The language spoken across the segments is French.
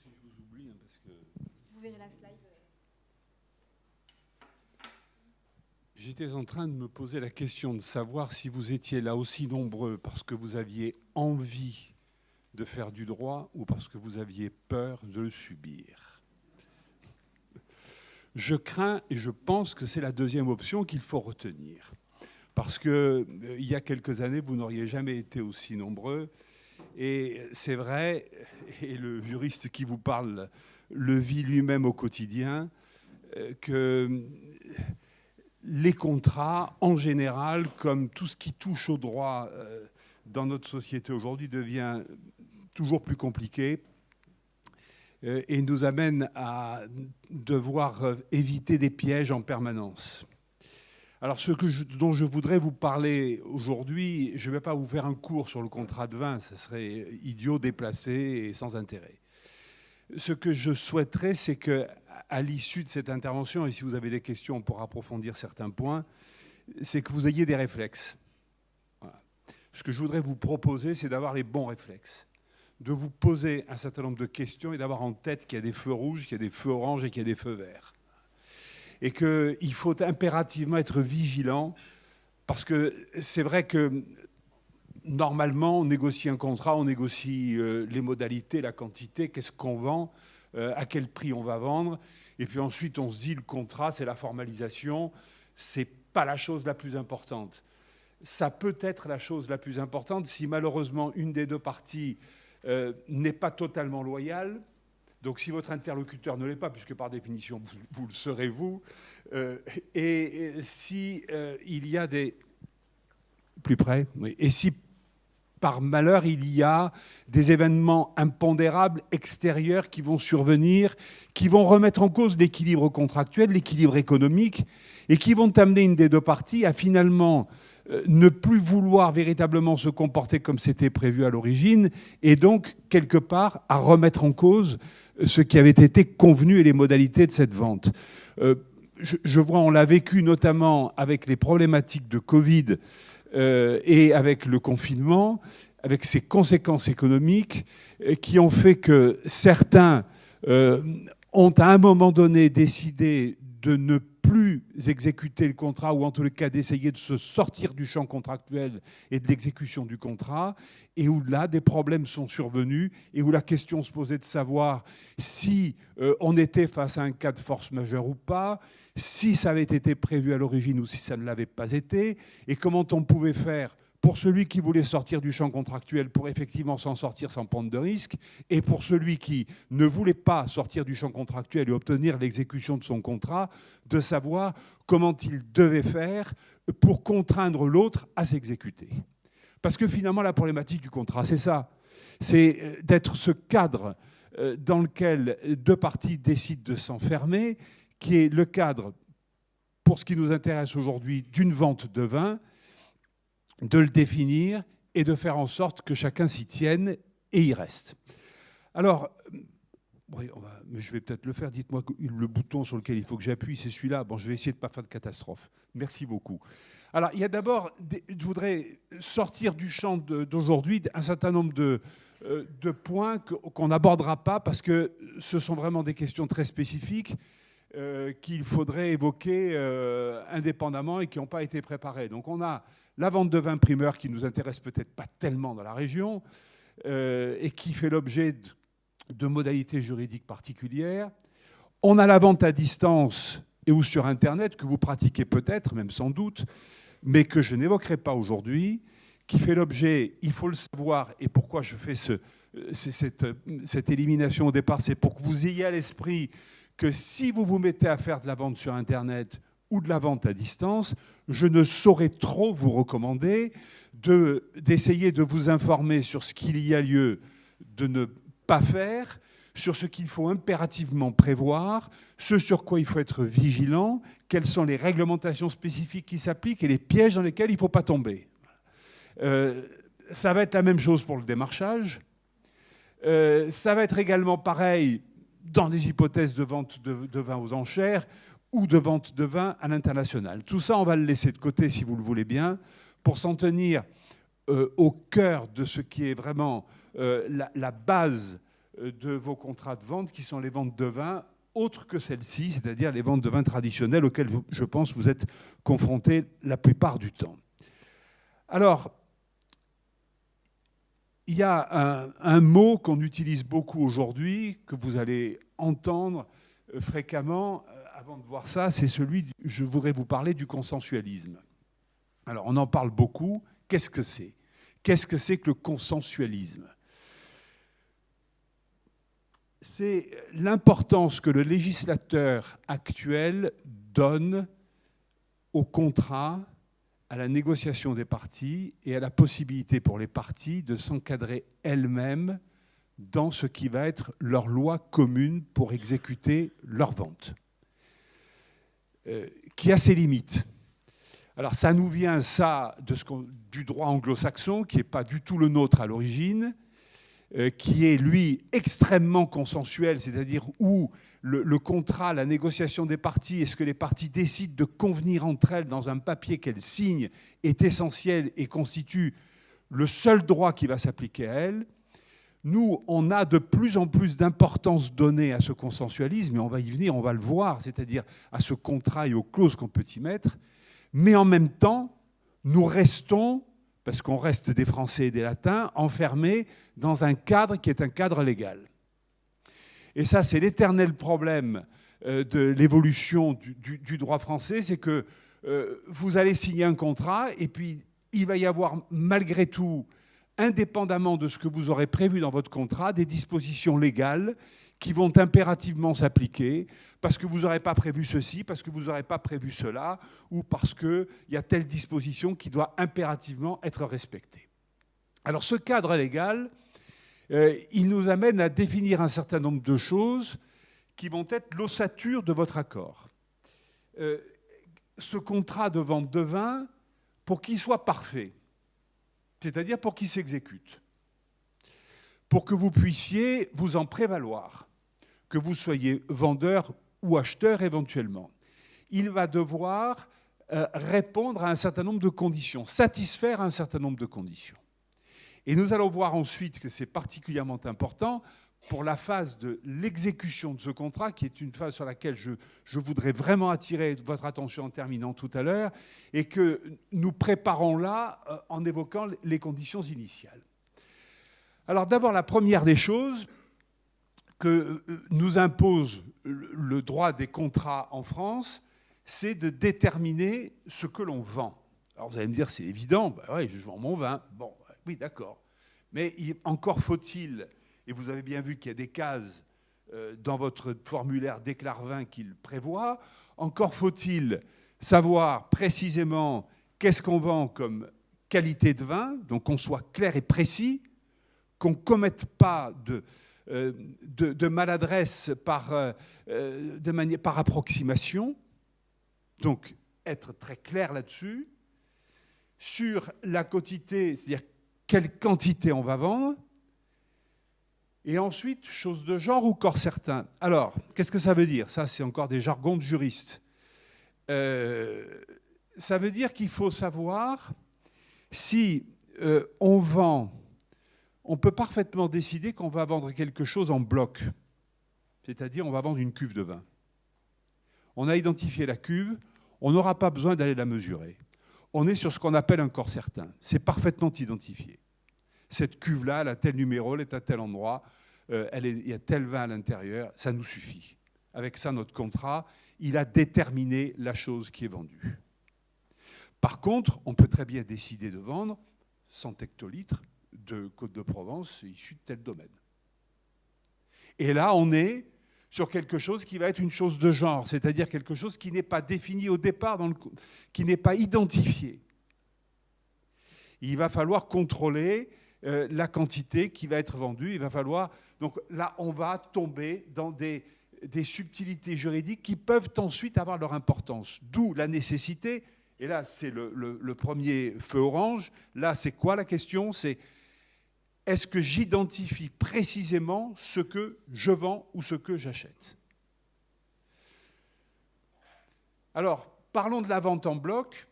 si je vous oublie, hein, parce que Vous verrez la slide. j'étais en train de me poser la question de savoir si vous étiez là aussi nombreux parce que vous aviez envie de faire du droit ou parce que vous aviez peur de le subir. Je crains et je pense que c'est la deuxième option qu'il faut retenir. Parce qu'il y a quelques années, vous n'auriez jamais été aussi nombreux. Et c'est vrai, et le juriste qui vous parle le vit lui-même au quotidien, que les contrats, en général, comme tout ce qui touche au droit dans notre société aujourd'hui, devient toujours plus compliqué et nous amène à devoir éviter des pièges en permanence. Alors, dont je voudrais vous parler aujourd'hui, je ne vais pas vous faire un cours sur le contrat de vin, ce serait idiot, déplacé et sans intérêt. Ce que je souhaiterais, c'est qu'à l'issue de cette intervention, et si vous avez des questions pour approfondir certains points, c'est que vous ayez des réflexes. Voilà. Ce que je voudrais vous proposer, c'est d'avoir les bons réflexes, de vous poser un certain nombre de questions et d'avoir en tête qu'il y a des feux rouges, qu'il y a des feux oranges et qu'il y a des feux verts. Et qu'il faut impérativement être vigilant, parce que c'est vrai que normalement, on négocie un contrat, on négocie les modalités, la quantité, qu'est-ce qu'on vend, à quel prix on va vendre, et puis ensuite on se dit le contrat, c'est la formalisation, c'est pas la chose la plus importante. Ça peut être la chose la plus importante si malheureusement une des deux parties n'est pas totalement loyale. Donc si votre interlocuteur ne l'est pas, puisque par définition vous le serez vous, et si il y a des... Plus près, oui. Et si par malheur il y a des événements impondérables extérieurs qui vont survenir, qui vont remettre en cause l'équilibre contractuel, l'équilibre économique, et qui vont amener une des deux parties à finalement ne plus vouloir véritablement se comporter comme c'était prévu à l'origine, et donc quelque part à remettre en cause ce qui avait été convenu et les modalités de cette vente. Je vois, on l'a vécu notamment avec les problématiques de Covid et avec le confinement, avec ses conséquences économiques qui ont fait que certains ont à un moment donné décidé de ne plus exécuter le contrat, ou en tout cas d'essayer de se sortir du champ contractuel et de l'exécution du contrat, et où là, des problèmes sont survenus, et où la question se posait de savoir si on était face à un cas de force majeure ou pas, si ça avait été prévu à l'origine ou si ça ne l'avait pas été, et comment on pouvait faire pour celui qui voulait sortir du champ contractuel pour effectivement s'en sortir sans prendre de risque, et pour celui qui ne voulait pas sortir du champ contractuel et obtenir l'exécution de son contrat, de savoir comment il devait faire pour contraindre l'autre à s'exécuter. Parce que finalement, la problématique du contrat, c'est ça. C'est d'être ce cadre dans lequel deux parties décident de s'enfermer, qui est le cadre, pour ce qui nous intéresse aujourd'hui, d'une vente de vin, de le définir et de faire en sorte que chacun s'y tienne et y reste. Alors, oui, mais je vais peut-être le faire. Dites-moi le bouton sur lequel il faut que j'appuie, c'est celui-là. Bon, je vais essayer de ne pas faire de catastrophe. Merci beaucoup. Alors, il y a d'abord, je voudrais sortir du champ d'aujourd'hui un certain nombre de points qu'on n'abordera pas parce que ce sont vraiment des questions très spécifiques qu'il faudrait évoquer indépendamment et qui n'ont pas été préparées. Donc, on a la vente de vin primeur qui nous intéresse peut-être pas tellement dans la région et qui fait l'objet de modalités juridiques particulières. On a la vente à distance et ou sur Internet que vous pratiquez peut-être, même sans doute, mais que je n'évoquerai pas aujourd'hui, qui fait l'objet, il faut le savoir, et pourquoi je fais cette élimination au départ, c'est pour que vous ayez à l'esprit que si vous vous mettez à faire de la vente sur Internet ou de la vente à distance, je ne saurais trop vous recommander d'essayer de vous informer sur ce qu'il y a lieu de ne pas faire, sur ce qu'il faut impérativement prévoir, ce sur quoi il faut être vigilant, quelles sont les réglementations spécifiques qui s'appliquent et les pièges dans lesquels il ne faut pas tomber. Ça va être la même chose pour le démarchage. Ça va être également pareil dans des hypothèses de vente de vin aux enchères ou de vente de vin à l'international. Tout ça, on va le laisser de côté, si vous le voulez bien, pour s'en tenir au cœur de ce qui est vraiment la base de vos contrats de vente qui sont les ventes de vin autres que celles-ci, c'est-à-dire les ventes de vin traditionnelles auxquelles, je pense, vous êtes confrontés la plupart du temps. Alors, il y a un mot qu'on utilise beaucoup aujourd'hui, que vous allez entendre fréquemment avant de voir ça, c'est celui, je voudrais vous parler du consensualisme. Alors, on en parle beaucoup. Qu'est-ce que c'est? Qu'est-ce que c'est que le consensualisme? C'est l'importance que le législateur actuel donne au contrat, à la négociation des parties et à la possibilité pour les parties de s'encadrer elles-mêmes dans ce qui va être leur loi commune pour exécuter leur vente, qui a ses limites. Alors ça nous vient, ça, du droit anglo-saxon, qui n'est pas du tout le nôtre à l'origine, qui est, lui, extrêmement consensuel, c'est-à-dire où le contrat, la négociation des parties et ce que les parties décident de convenir entre elles dans un papier qu'elles signent est essentiel et constitue le seul droit qui va s'appliquer à elles. Nous, on a de plus en plus d'importance donnée à ce consensualisme, et on va y venir, on va le voir, c'est-à-dire à ce contrat et aux clauses qu'on peut y mettre. Mais en même temps, nous restons, parce qu'on reste des Français et des Latins, enfermés dans un cadre qui est un cadre légal. Et ça, c'est l'éternel problème de l'évolution du droit français, c'est que vous allez signer un contrat et puis il va y avoir malgré tout, indépendamment de ce que vous aurez prévu dans votre contrat, des dispositions légales qui vont impérativement s'appliquer parce que vous n'aurez pas prévu ceci, parce que vous n'aurez pas prévu cela, ou parce qu'il y a telle disposition qui doit impérativement être respectée. Alors ce cadre légal, il nous amène à définir un certain nombre de choses qui vont être l'ossature de votre accord. Ce contrat de vente de vin, pour qu'il soit parfait, c'est-à-dire pour qu'il s'exécute, pour que vous puissiez vous en prévaloir, que vous soyez vendeur ou acheteur éventuellement, il va devoir répondre à un certain nombre de conditions, satisfaire un certain nombre de conditions. Et nous allons voir ensuite que c'est particulièrement important pour la phase de l'exécution de ce contrat, qui est une phase sur laquelle je voudrais vraiment attirer votre attention en terminant tout à l'heure, et que nous préparons là en évoquant les conditions initiales. Alors d'abord, la première des choses que nous impose le droit des contrats en France, c'est de déterminer ce que l'on vend. Alors vous allez me dire, c'est évident, ben ouais, je vends mon vin. Bon, oui, d'accord. Mais encore faut-il, et vous avez bien vu qu'il y a des cases dans votre formulaire déclare-vin qui le prévoit, encore faut-il savoir précisément qu'est-ce qu'on vend comme qualité de vin, donc qu'on soit clair et précis, qu'on ne commette pas de maladresse par approximation, donc être très clair là-dessus, sur la quantité, c'est-à-dire quelle quantité on va vendre, et ensuite, chose de genre ou corps certain. Alors, qu'est-ce que ça veut dire? Ça, c'est encore des jargons de juristes. Ça veut dire qu'il faut savoir si on vend, on peut parfaitement décider qu'on va vendre quelque chose en bloc, c'est-à-dire on va vendre une cuve de vin. On a identifié la cuve, on n'aura pas besoin d'aller la mesurer. On est sur ce qu'on appelle un corps certain. C'est parfaitement identifié. Cette cuve-là, elle a tel numéro, elle est à tel endroit, il y a tel vin à l'intérieur, ça nous suffit. Avec ça, notre contrat, il a déterminé la chose qui est vendue. Par contre, on peut très bien décider de vendre 100 hectolitres de Côte de Provence issus de tel domaine. Et là, on est sur quelque chose qui va être une chose de genre, c'est-à-dire quelque chose qui n'est pas défini au départ, qui n'est pas identifié. Il va falloir contrôler la quantité qui va être vendue. Il va falloir... Donc là, on va tomber dans des subtilités juridiques qui peuvent ensuite avoir leur importance. D'où la nécessité, et là, c'est le premier feu orange. Là, c'est quoi la question? C'est est-ce que j'identifie précisément ce que je vends ou ce que j'achète? Alors, parlons de la vente en bloc.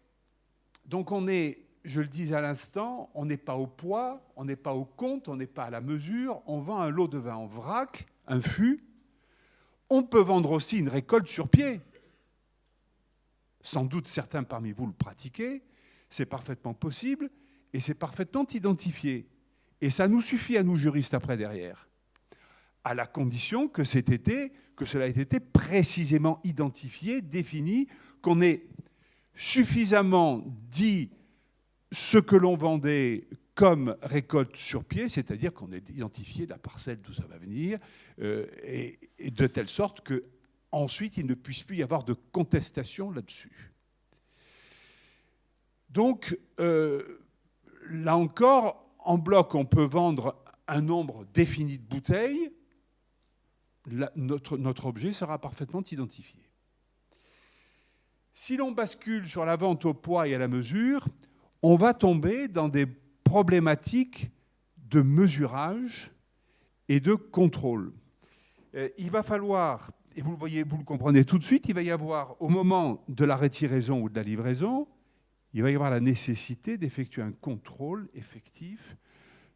Donc, on est je le disais à l'instant, on n'est pas au poids, on n'est pas au compte, on n'est pas à la mesure. On vend un lot de vin en vrac, un fût. On peut vendre aussi une récolte sur pied. Sans doute certains parmi vous le pratiquez. C'est parfaitement possible et c'est parfaitement identifié. Et ça nous suffit à nous juristes après derrière, à la condition que cela ait été précisément identifié, défini, qu'on ait suffisamment dit ce que l'on vendait comme récolte sur pied, c'est-à-dire qu'on ait identifié la parcelle d'où ça va venir, et de telle sorte qu'ensuite il ne puisse plus y avoir de contestation là-dessus. Donc, là encore, en bloc, on peut vendre un nombre défini de bouteilles. Notre objet sera parfaitement identifié. Si l'on bascule sur la vente au poids et à la mesure, on va tomber dans des problématiques de mesurage et de contrôle. Il va falloir, et vous le voyez, vous le comprenez tout de suite, il va y avoir, au moment de la retiraison ou de la livraison, il va y avoir la nécessité d'effectuer un contrôle effectif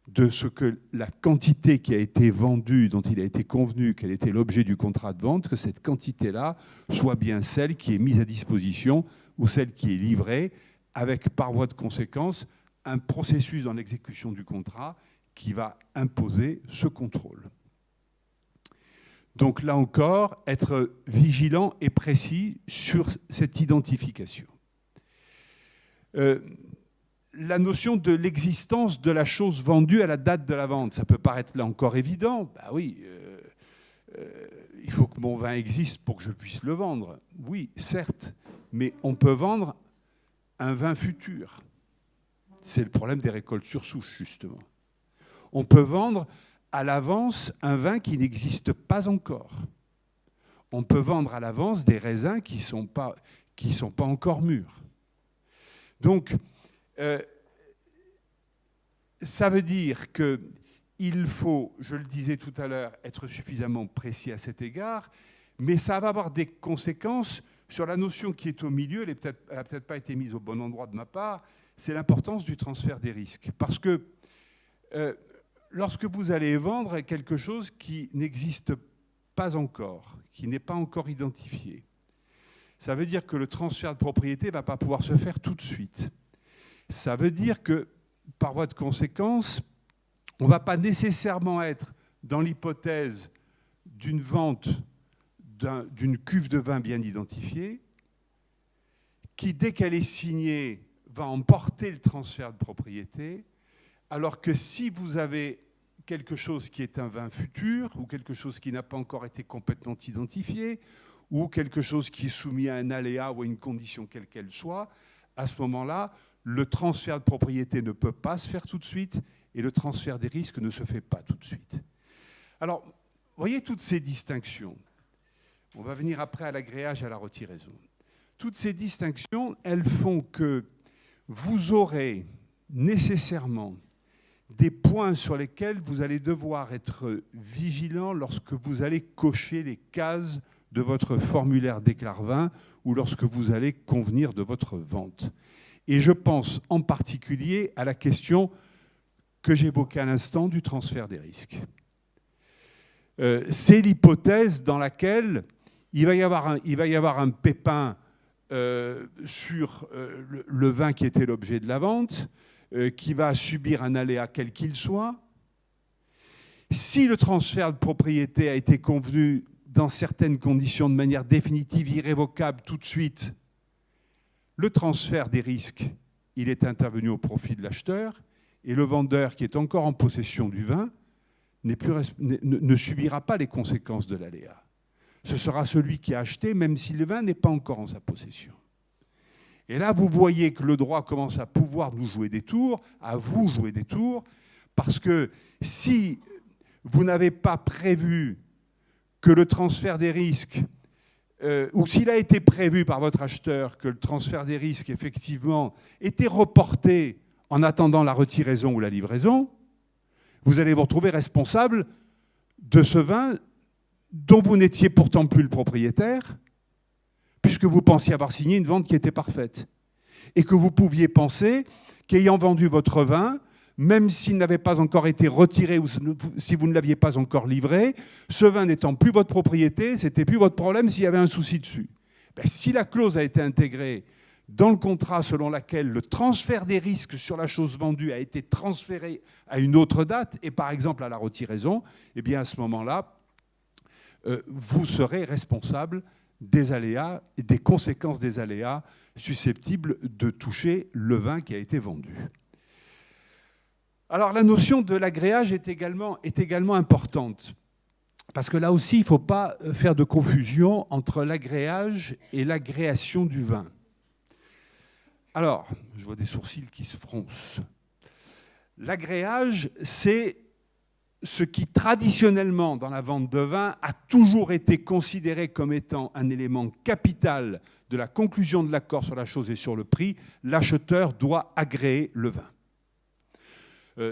de ce que la quantité qui a été vendue, dont il a été convenu qu'elle était l'objet du contrat de vente, que cette quantité-là soit bien celle qui est mise à disposition ou celle qui est livrée, avec par voie de conséquence un processus dans l'exécution du contrat qui va imposer ce contrôle. Donc là encore, être vigilant et précis sur cette identification. La notion de l'existence de la chose vendue à la date de la vente, ça peut paraître là encore évident. Ben oui, il faut que mon vin existe pour que je puisse le vendre. Oui, certes, mais on peut vendre un vin futur. C'est le problème des récoltes sur souche, justement. On peut vendre à l'avance un vin qui n'existe pas encore. On peut vendre à l'avance des raisins qui sont pas encore mûrs. Donc, ça veut dire qu'il faut, je le disais tout à l'heure, être suffisamment précis à cet égard, mais ça va avoir des conséquences sur la notion qui est au milieu. Elle n'a peut-être pas été mise au bon endroit de ma part, c'est l'importance du transfert des risques. Parce que lorsque vous allez vendre quelque chose qui n'existe pas encore, qui n'est pas encore identifié, ça veut dire que le transfert de propriété ne va pas pouvoir se faire tout de suite. Ça veut dire que, par voie de conséquence, on ne va pas nécessairement être dans l'hypothèse d'une vente d'une cuve de vin bien identifiée, qui, dès qu'elle est signée, va emporter le transfert de propriété, alors que si vous avez quelque chose qui est un vin futur, ou quelque chose qui n'a pas encore été complètement identifié, ou quelque chose qui est soumis à un aléa ou à une condition quelle qu'elle soit, à ce moment-là, le transfert de propriété ne peut pas se faire tout de suite et le transfert des risques ne se fait pas tout de suite. Alors, vous voyez toutes ces distinctions. On va venir après à l'agréage et à la retiraison. Toutes ces distinctions, elles font que vous aurez nécessairement des points sur lesquels vous allez devoir être vigilant lorsque vous allez cocher les cases de votre formulaire déclare-vin ou lorsque vous allez convenir de votre vente. Et je pense en particulier à la question que j'évoquais à l'instant du transfert des risques. C'est l'hypothèse dans laquelle il va y avoir un pépin sur le vin qui était l'objet de la vente, qui va subir un aléa quel qu'il soit. Si le transfert de propriété a été convenu dans certaines conditions de manière définitive, irrévocable tout de suite, le transfert des risques, il est intervenu au profit de l'acheteur et le vendeur qui est encore en possession du vin ne subira pas les conséquences de l'aléa. Ce sera celui qui a acheté, même si le vin n'est pas encore en sa possession. Et là, vous voyez que le droit commence à pouvoir nous jouer des tours, à vous jouer des tours, parce que si vous n'avez pas prévu que le transfert des risques, ou s'il a été prévu par votre acheteur que le transfert des risques, effectivement, était reporté en attendant la retiraison ou la livraison, vous allez vous retrouver responsable de ce vin dont vous n'étiez pourtant plus le propriétaire, puisque vous pensiez avoir signé une vente qui était parfaite. Et que vous pouviez penser qu'ayant vendu votre vin, même s'il n'avait pas encore été retiré ou si vous ne l'aviez pas encore livré, ce vin n'étant plus votre propriété, ce n'était plus votre problème s'il y avait un souci dessus. Ben, si la clause a été intégrée dans le contrat selon laquelle le transfert des risques sur la chose vendue a été transféré à une autre date, et par exemple à la retiraison, eh bien à ce moment-là, vous serez responsable des aléas et des conséquences des aléas susceptibles de toucher le vin qui a été vendu. Alors la notion de l'agréage est également importante, parce que là aussi, il ne faut pas faire de confusion entre l'agréage et l'agréation du vin. Alors, je vois des sourcils qui se froncent. L'agréage, c'est ce qui traditionnellement, dans la vente de vin, a toujours été considéré comme étant un élément capital de la conclusion de l'accord sur la chose et sur le prix. L'acheteur doit agréer le vin.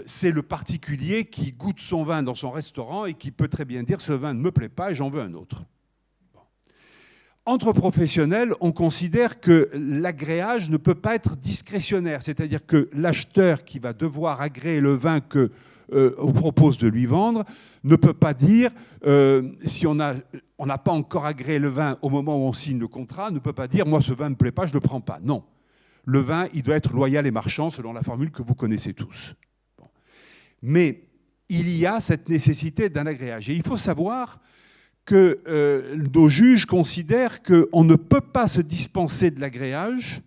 C'est le particulier qui goûte son vin dans son restaurant et qui peut très bien dire « ce vin ne me plaît pas et j'en veux un autre ». Entre professionnels, on considère que l'agréage ne peut pas être discrétionnaire, c'est-à-dire que l'acheteur qui va devoir agréer le vin qu'on propose de lui vendre ne peut pas dire, si on n'a pas encore agréé le vin au moment où on signe le contrat, ne peut pas dire « moi ce vin ne me plaît pas, je ne le prends pas ». Non, le vin, il doit être loyal et marchand selon la formule que vous connaissez tous. Bon. Mais il y a cette nécessité d'un agréage. Et il faut savoir que nos juges considèrent qu'on ne peut pas se dispenser de l'agréage,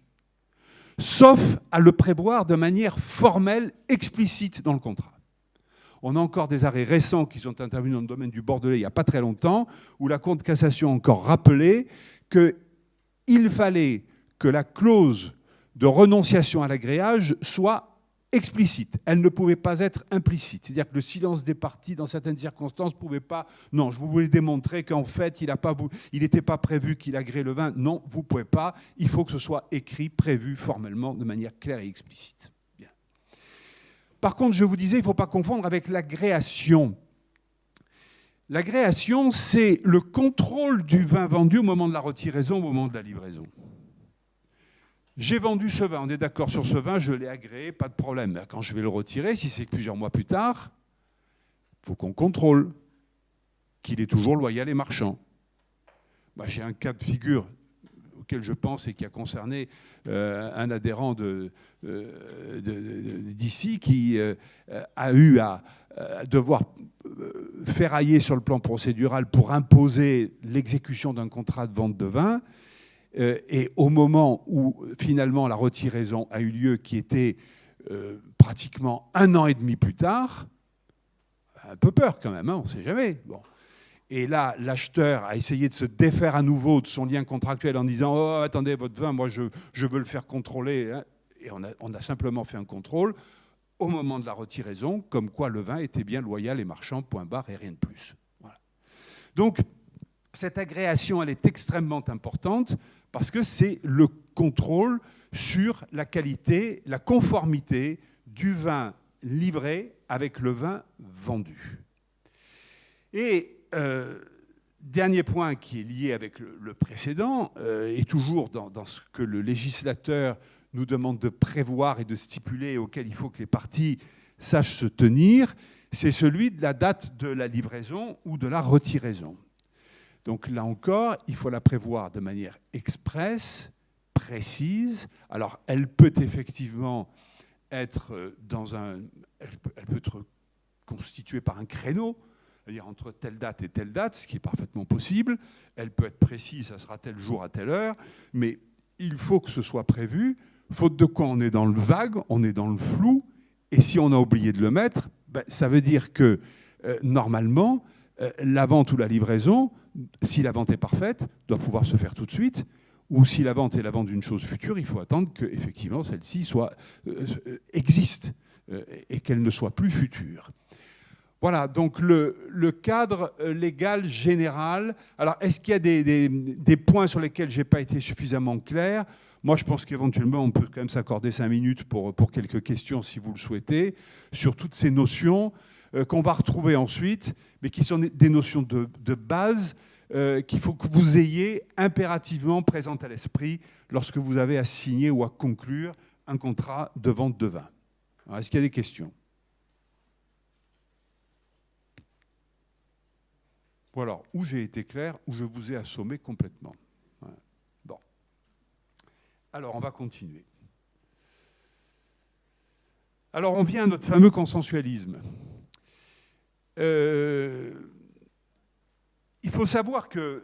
sauf à le prévoir de manière formelle, explicite dans le contrat. On a encore des arrêts récents qui sont intervenus dans le domaine du Bordelais il n'y a pas très longtemps, où la Cour de cassation a encore rappelé qu'il fallait que la clause de renonciation à l'agréage soit explicite. Elle ne pouvait pas être implicite. C'est-à-dire que le silence des parties, dans certaines circonstances, ne pouvait pas... Non, je voulais démontrer qu'en fait, il n'était pas prévu qu'il agrée le vin. Non, vous ne pouvez pas. Il faut que ce soit écrit, prévu formellement, de manière claire et explicite. Bien. Par contre, je vous disais, il ne faut pas confondre avec l'agréation. L'agréation, c'est le contrôle du vin vendu au moment de la retiraison, au moment de la livraison. J'ai vendu ce vin, on est d'accord sur ce vin, je l'ai agréé, pas de problème. Quand je vais le retirer, si c'est plusieurs mois plus tard, il faut qu'on contrôle qu'il est toujours loyal et marchand. J'ai un cas de figure auquel je pense et qui a concerné un adhérent d'ici qui a eu à devoir ferrailler sur le plan procédural pour imposer l'exécution d'un contrat de vente de vin. Et au moment où finalement la retiraison a eu lieu, qui était pratiquement 1 an et demi plus tard, un peu peur quand même, hein, on ne sait jamais. Bon. Et là, l'acheteur a essayé de se défaire à nouveau de son lien contractuel en disant « Oh, attendez, votre vin, moi je veux le faire contrôler. Hein ». Et on a simplement fait un contrôle au moment de la retiraison, comme quoi le vin était bien loyal et marchand, point barre, et rien de plus. Voilà. Donc, cette agréation, elle est extrêmement importante parce que c'est le contrôle sur la qualité, la conformité du vin livré avec le vin vendu. Et dernier point qui est lié avec le précédent, et toujours dans ce que le législateur nous demande de prévoir et de stipuler, auquel il faut que les parties sachent se tenir, c'est celui de la date de la livraison ou de la retiraison. Donc là encore, il faut la prévoir de manière expresse, précise. Alors, elle peut effectivement être elle peut être constituée par un créneau, c'est-à-dire entre telle date et telle date, ce qui est parfaitement possible. Elle peut être précise, ça sera tel jour à telle heure, mais il faut que ce soit prévu, faute de quoi on est dans le vague, on est dans le flou, et si on a oublié de le mettre, ça veut dire que normalement, la vente ou la livraison, si la vente est parfaite, doit pouvoir se faire tout de suite, ou si la vente est la vente d'une chose future, il faut attendre qu'effectivement celle-ci existe et qu'elle ne soit plus future. Voilà, donc le cadre légal général. Alors, est-ce qu'il y a des points sur lesquels je n'ai pas été suffisamment clair ? Moi, je pense qu'éventuellement, on peut quand même s'accorder 5 minutes pour quelques questions, si vous le souhaitez, sur toutes ces notions qu'on va retrouver ensuite, mais qui sont des notions de base qu'il faut que vous ayez impérativement présentes à l'esprit lorsque vous avez à signer ou à conclure un contrat de vente de vin. Est-ce qu'il y a des questions? Voilà, où j'ai été clair, où je vous ai assommé complètement. Ouais. Bon. Alors, on va continuer. Alors, on vient à notre fameux consensualisme. Il faut savoir que,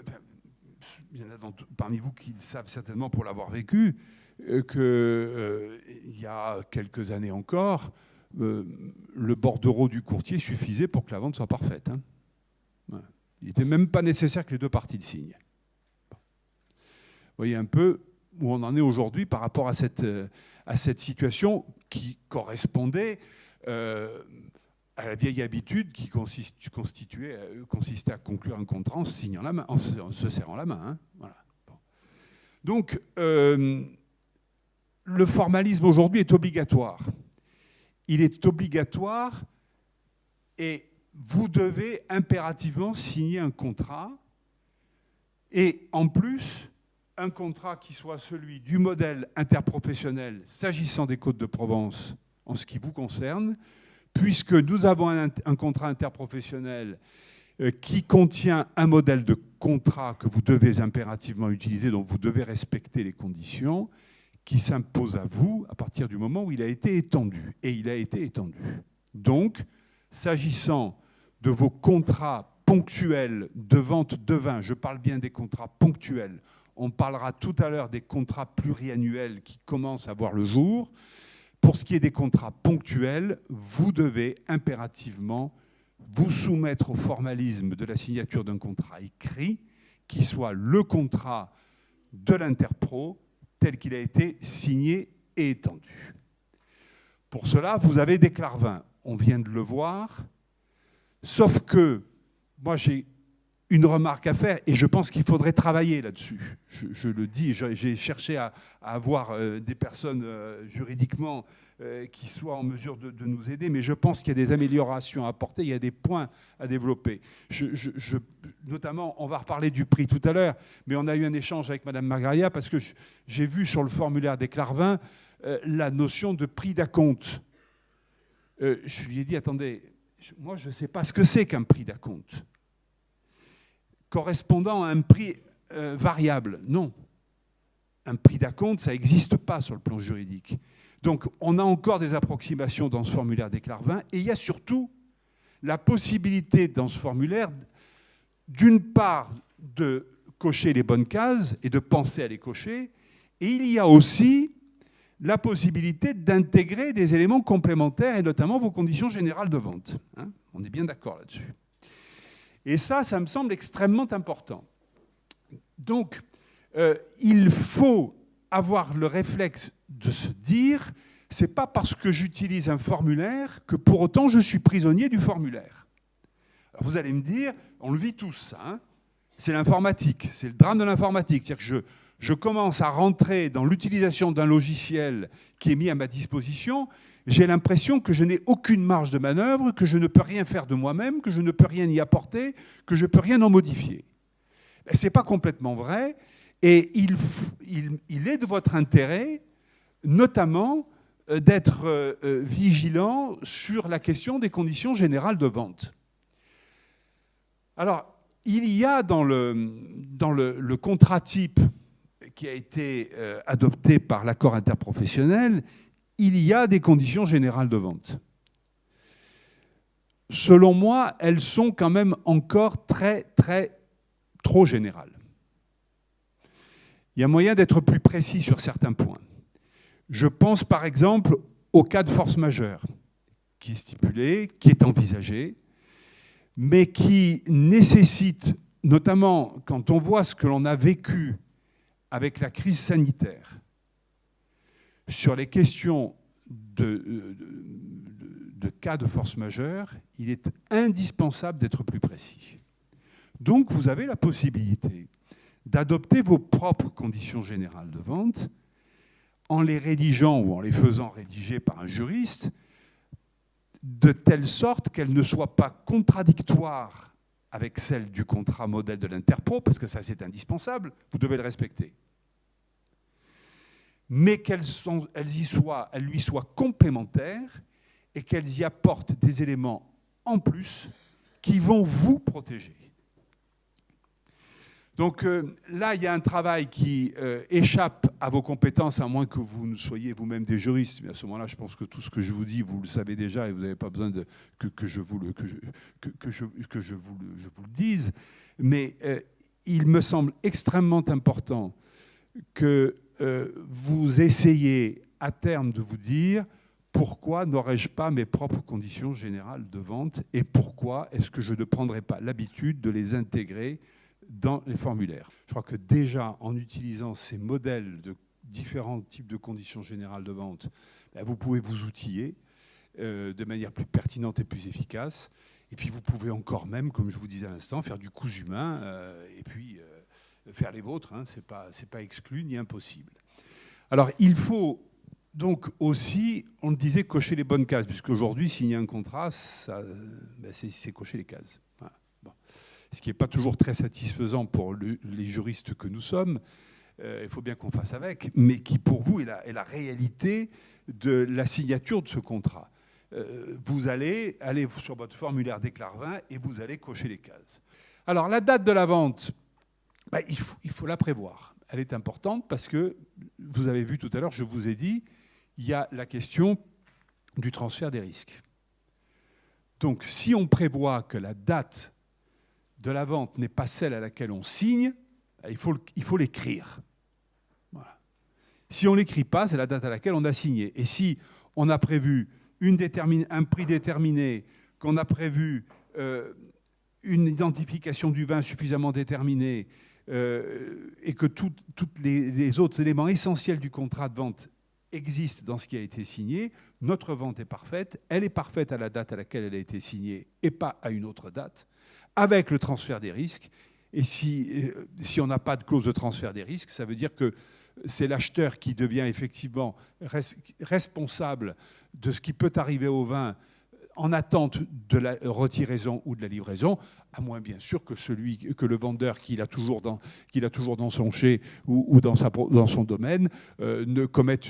il y en a parmi vous qui le savent certainement pour l'avoir vécu, qu'il y a quelques années encore, le bordereau du courtier suffisait pour que la vente soit parfaite. Hein. Ouais. Il n'était même pas nécessaire que les deux parties le signent. Bon. Vous voyez un peu où on en est aujourd'hui par rapport à cette situation qui correspondait à la vieille habitude qui consistait à conclure un contrat en se signant la main, en se serrant la main. Hein. Voilà. Bon. Donc, le formalisme aujourd'hui est obligatoire. Il est obligatoire et vous devez impérativement signer un contrat et en plus, un contrat qui soit celui du modèle interprofessionnel s'agissant des Côtes-de-Provence en ce qui vous concerne, puisque nous avons un contrat interprofessionnel qui contient un modèle de contrat que vous devez impérativement utiliser, dont vous devez respecter les conditions, qui s'impose à vous à partir du moment où il a été étendu. Et il a été étendu. Donc, s'agissant de vos contrats ponctuels de vente de vin, je parle bien des contrats ponctuels, on parlera tout à l'heure des contrats pluriannuels qui commencent à voir le jour. Pour ce qui est des contrats ponctuels, vous devez impérativement vous soumettre au formalisme de la signature d'un contrat écrit qui soit le contrat de l'Interpro tel qu'il a été signé et étendu. Pour cela, vous avez des clarvins. On vient de le voir. Sauf que, moi j'ai une remarque à faire et je pense qu'il faudrait travailler là-dessus. Je le dis, j'ai cherché à avoir des personnes juridiquement qui soient en mesure de nous aider, mais je pense qu'il y a des améliorations à apporter, il y a des points à développer. Notamment, on va reparler du prix tout à l'heure, mais on a eu un échange avec Mme Margaria parce que j'ai vu sur le formulaire des clarvins la notion de prix d'acompte. Je lui ai dit, attendez, moi je ne sais pas ce que c'est qu'un prix d'acompte. Correspondant à un prix variable. Non. Un prix d'acompte, ça n'existe pas sur le plan juridique. Donc, on a encore des approximations dans ce formulaire des clarvins et il y a surtout la possibilité dans ce formulaire, d'une part, de cocher les bonnes cases et de penser à les cocher, et il y a aussi la possibilité d'intégrer des éléments complémentaires et notamment vos conditions générales de vente. Hein, on est bien d'accord là-dessus. Et ça me semble extrêmement important. Donc, il faut avoir le réflexe de se dire, c'est pas parce que j'utilise un formulaire que pour autant je suis prisonnier du formulaire. Alors vous allez me dire, on le vit tous, ça, hein, c'est l'informatique, c'est le drame de l'informatique. C'est-à-dire que je commence à rentrer dans l'utilisation d'un logiciel qui est mis à ma disposition, j'ai l'impression que je n'ai aucune marge de manœuvre, que je ne peux rien faire de moi-même, que je ne peux rien y apporter, que je ne peux rien en modifier. Ce n'est pas complètement vrai, et il est de votre intérêt, notamment, d'être vigilant sur la question des conditions générales de vente. Alors, il y a dans le contrat type qui a été adopté par l'accord interprofessionnel, il y a des conditions générales de vente. Selon moi, elles sont quand même encore trop générales. Il y a moyen d'être plus précis sur certains points. Je pense par exemple au cas de force majeure, qui est stipulé, qui est envisagé, mais qui nécessite, notamment quand on voit ce que l'on a vécu avec la crise sanitaire, sur les questions de cas de force majeure, il est indispensable d'être plus précis. Donc, vous avez la possibilité d'adopter vos propres conditions générales de vente en les rédigeant ou en les faisant rédiger par un juriste, de telle sorte qu'elles ne soient pas contradictoires avec celles du contrat modèle de l'Interpro, parce que ça, c'est indispensable, vous devez le respecter. mais qu'elles lui soient complémentaires et qu'elles y apportent des éléments en plus qui vont vous protéger. Donc là, il y a un travail qui échappe à vos compétences, à moins que vous ne soyez vous-même des juristes. Mais à ce moment-là, je pense que tout ce que je vous dis, vous le savez déjà et vous n'avez pas besoin que je vous le dise. Mais il me semble extrêmement important que vous essayiez à terme de vous dire pourquoi n'aurais-je pas mes propres conditions générales de vente et pourquoi est-ce que je ne prendrais pas l'habitude de les intégrer dans les formulaires. Je crois que déjà, en utilisant ces modèles de différents types de conditions générales de vente, vous pouvez vous outiller de manière plus pertinente et plus efficace. Et puis, vous pouvez encore même, comme je vous disais à l'instant, faire du cousu humain et puis faire les vôtres. Hein, c'est pas exclu ni impossible. Alors, il faut donc aussi, on le disait, cocher les bonnes cases, puisqu'aujourd'hui, signer un contrat, c'est cocher les cases. Voilà. Bon. Ce qui n'est pas toujours très satisfaisant pour les juristes que nous sommes, il faut bien qu'on fasse avec, mais qui pour vous est la réalité de la signature de ce contrat. Vous allez aller sur votre formulaire Déclarvin et vous allez cocher les cases. Alors la date de la vente, il faut la prévoir. Elle est importante parce que, vous avez vu tout à l'heure, je vous ai dit, il y a la question du transfert des risques. Donc si on prévoit que la date de la vente n'est pas celle à laquelle on signe, il faut l'écrire. Voilà. Si on ne l'écrit pas, c'est la date à laquelle on a signé. Et si on a prévu un prix déterminé, qu'on a prévu une identification du vin suffisamment déterminée et que tous les autres éléments essentiels du contrat de vente existent dans ce qui a été signé, notre vente est parfaite. Elle est parfaite à la date à laquelle elle a été signée et pas à une autre date, avec le transfert des risques. Et si on n'a pas de clause de transfert des risques, ça veut dire que c'est l'acheteur qui devient effectivement responsable de ce qui peut arriver au vin en attente de la retiraison ou de la livraison, à moins bien sûr que le vendeur qu'il a toujours dans son chai ou dans son domaine ne commette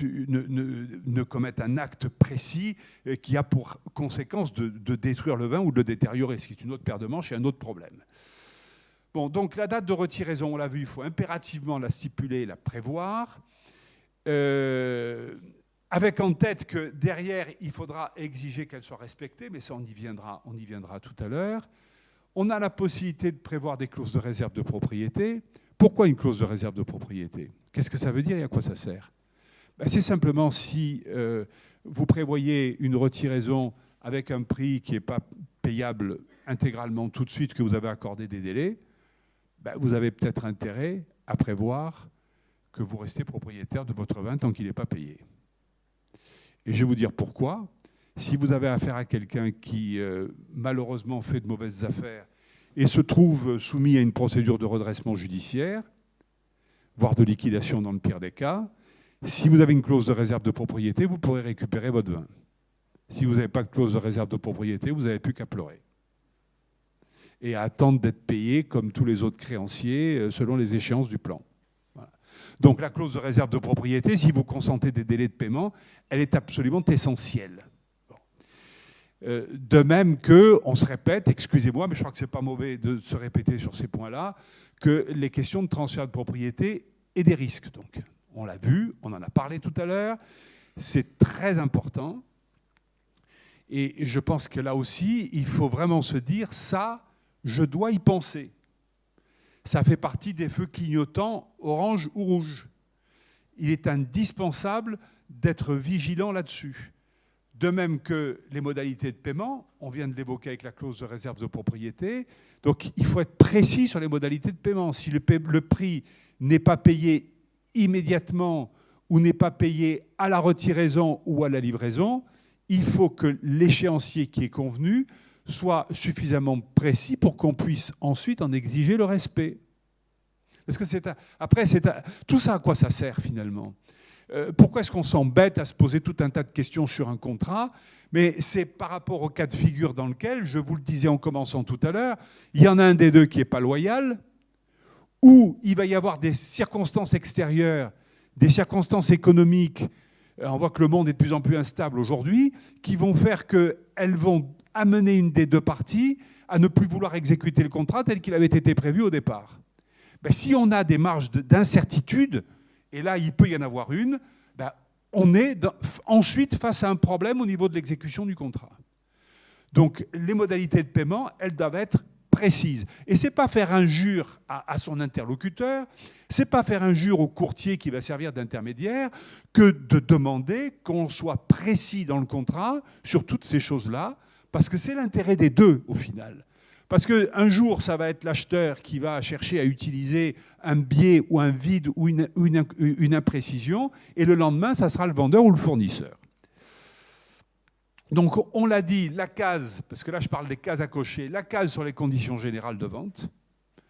un acte précis qui a pour conséquence de détruire le vin ou de le détériorer, ce qui est une autre paire de manches et un autre problème. Bon, donc la date de retiraison, on l'a vu, il faut impérativement la stipuler et la prévoir. Avec en tête que derrière, il faudra exiger qu'elle soit respectée, mais ça, on y viendra tout à l'heure. On a la possibilité de prévoir des clauses de réserve de propriété. Pourquoi une clause de réserve de propriété? Qu'est-ce que ça veut dire et à quoi ça sert? C'est simplement si vous prévoyez une retiraison avec un prix qui n'est pas payable intégralement tout de suite, que vous avez accordé des délais, vous avez peut-être intérêt à prévoir que vous restez propriétaire de votre vin tant qu'il n'est pas payé. Et je vais vous dire pourquoi. Si vous avez affaire à quelqu'un qui, malheureusement, fait de mauvaises affaires et se trouve soumis à une procédure de redressement judiciaire, voire de liquidation dans le pire des cas, si vous avez une clause de réserve de propriété, vous pourrez récupérer votre vin. Si vous n'avez pas de clause de réserve de propriété, vous n'avez plus qu'à pleurer. Et à attendre d'être payé comme tous les autres créanciers selon les échéances du plan. Donc la clause de réserve de propriété, si vous consentez des délais de paiement, elle est absolument essentielle. Bon. De même que, on se répète, excusez-moi, mais je crois que ce n'est pas mauvais de se répéter sur ces points-là, que les questions de transfert de propriété et des risques. Donc, on l'a vu, on en a parlé tout à l'heure, c'est très important. Et je pense que là aussi, il faut vraiment se dire, ça, je dois y penser. Ça fait partie des feux clignotants orange ou rouge. Il est indispensable d'être vigilant là-dessus. De même que les modalités de paiement, on vient de l'évoquer avec la clause de réserve de propriété, donc il faut être précis sur les modalités de paiement. Si le prix n'est pas payé immédiatement ou n'est pas payé à la retiraison ou à la livraison, il faut que l'échéancier qui est convenu soit suffisamment précis pour qu'on puisse ensuite en exiger le respect. Parce que tout ça, à quoi ça sert finalement? Pourquoi est-ce qu'on s'embête à se poser tout un tas de questions sur un contrat? Mais c'est par rapport au cas de figure dans lequel, je vous le disais en commençant tout à l'heure, il y en a un des deux qui n'est pas loyal, ou il va y avoir des circonstances extérieures des circonstances économiques, on voit que le monde est de plus en plus instable aujourd'hui, qui vont faire qu'elles vont amener une des deux parties à ne plus vouloir exécuter le contrat tel qu'il avait été prévu au départ. Ben, si on a des marges d'incertitude, et là il peut y en avoir une, ben, on est ensuite face à un problème au niveau de l'exécution du contrat. Donc les modalités de paiement, elles doivent être précises. Et ce n'est pas faire injure à son interlocuteur, ce n'est pas faire injure au courtier qui va servir d'intermédiaire, que de demander qu'on soit précis dans le contrat sur toutes ces choses-là, parce que c'est l'intérêt des deux au final. Parce qu'un jour, ça va être l'acheteur qui va chercher à utiliser un biais ou un vide ou une imprécision, et le lendemain, ça sera le vendeur ou le fournisseur. Donc, on l'a dit, la case, parce que là, je parle des cases à cocher, la case sur les conditions générales de vente.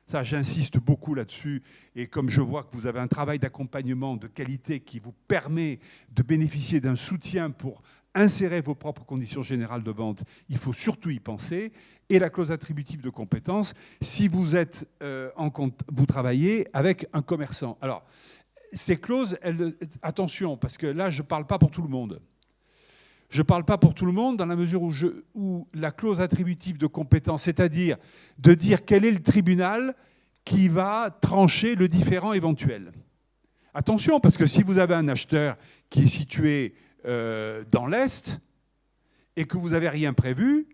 Ça, j'insiste beaucoup là-dessus. Et comme je vois que vous avez un travail d'accompagnement de qualité qui vous permet de bénéficier d'un soutien pour insérer vos propres conditions générales de vente, il faut surtout y penser. Et la clause attributive de compétence, si vous êtes vous travaillez avec un commerçant. Alors, ces clauses, attention, parce que là, je ne parle pas pour tout le monde. Je ne parle pas pour tout le monde dans la mesure où la clause attributive de compétence, c'est-à-dire de dire quel est le tribunal qui va trancher le différend éventuel. Attention, parce que si vous avez un acheteur qui est situé dans l'Est et que vous n'avez rien prévu,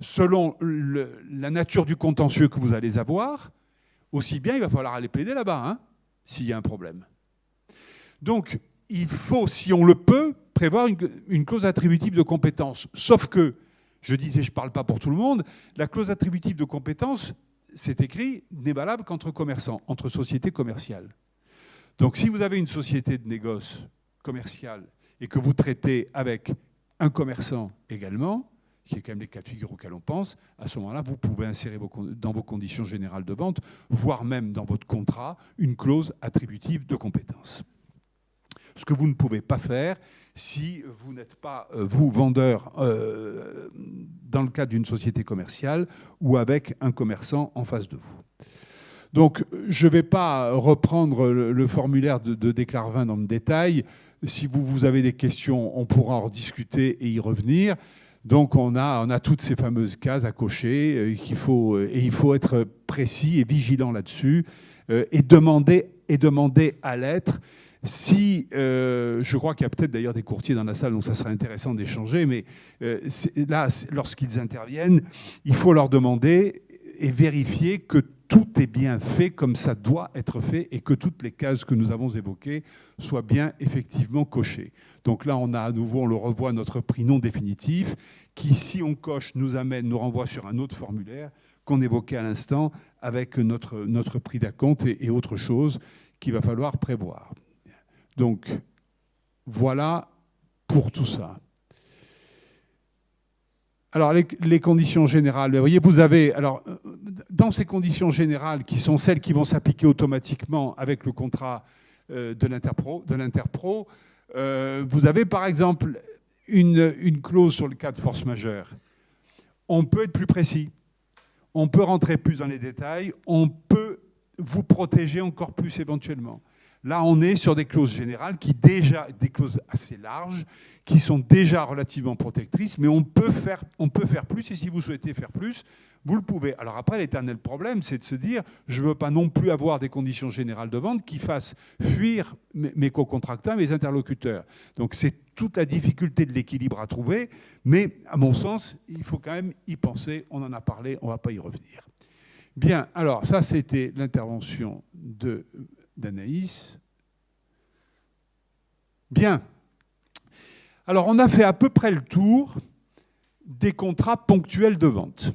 selon la nature du contentieux que vous allez avoir, aussi bien il va falloir aller plaider là-bas, hein, s'il y a un problème. Donc, il faut, si on le peut, prévoir une clause attributive de compétence. Sauf que, je disais, je ne parle pas pour tout le monde, la clause attributive de compétence, c'est écrit, n'est valable qu'entre commerçants, entre sociétés commerciales. Donc si vous avez une société de négoce commerciale et que vous traitez avec un commerçant également, qui est quand même les cas de figure auxquels on pense, à ce moment-là, vous pouvez insérer dans vos conditions générales de vente, voire même dans votre contrat, une clause attributive de compétence. Ce que vous ne pouvez pas faire si vous n'êtes pas, vous, vendeur, dans le cadre d'une société commerciale ou avec un commerçant en face de vous. Donc, je ne vais pas reprendre le formulaire de Déclarvin dans le détail. Si vous avez des questions, on pourra en rediscuter et y revenir. Donc, on a toutes ces fameuses cases à cocher et il faut être précis et vigilant là-dessus et demander à l'être. Si, je crois qu'il y a peut-être d'ailleurs des courtiers dans la salle, donc ça serait intéressant d'échanger, mais là, lorsqu'ils interviennent, il faut leur demander et vérifier que tout est bien fait comme ça doit être fait et que toutes les cases que nous avons évoquées soient bien effectivement cochées. Donc là, on a à nouveau, on le revoit, notre prix non définitif qui, si on coche, nous renvoie sur un autre formulaire qu'on évoquait à l'instant avec notre prix d'acompte et autre chose qu'il va falloir prévoir. Donc, voilà pour tout ça. Alors, les conditions générales, vous voyez, vous avez, alors, dans ces conditions générales, qui sont celles qui vont s'appliquer automatiquement avec le contrat de l'Interpro, vous avez, par exemple, une clause sur le cas de force majeure. On peut être plus précis, on peut rentrer plus dans les détails, on peut vous protéger encore plus éventuellement. Là, on est sur des clauses générales des clauses assez larges, qui sont déjà relativement protectrices, mais on peut faire plus, et si vous souhaitez faire plus, vous le pouvez. Alors après, l'éternel problème, c'est de se dire, je ne veux pas non plus avoir des conditions générales de vente qui fassent fuir mes co-contractants, mes interlocuteurs. Donc c'est toute la difficulté de l'équilibre à trouver, mais à mon sens, il faut quand même y penser, on en a parlé, on ne va pas y revenir. Bien, alors ça, c'était l'intervention d'Anaïs. Bien. Alors, on a fait à peu près le tour des contrats ponctuels de vente.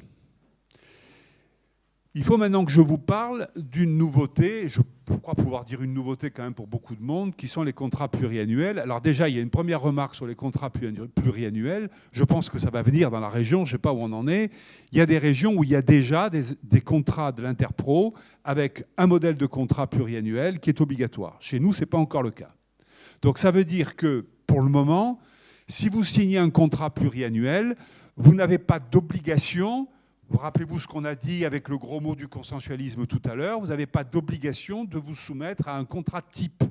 Il faut maintenant que je vous parle d'une nouveauté, je crois pouvoir dire une nouveauté quand même pour beaucoup de monde, qui sont les contrats pluriannuels. Alors déjà, il y a une première remarque sur les contrats pluriannuels. Je pense que ça va venir dans la région, je ne sais pas où on en est. Il y a des régions où il y a déjà des contrats de l'Interpro avec un modèle de contrat pluriannuel qui est obligatoire. Chez nous, ce n'est pas encore le cas. Donc ça veut dire que, pour le moment, si vous signez un contrat pluriannuel, vous n'avez pas d'obligation. Vous rappelez-vous ce qu'on a dit avec le gros mot du consensualisme tout à l'heure, vous n'avez pas d'obligation de vous soumettre à un contrat type.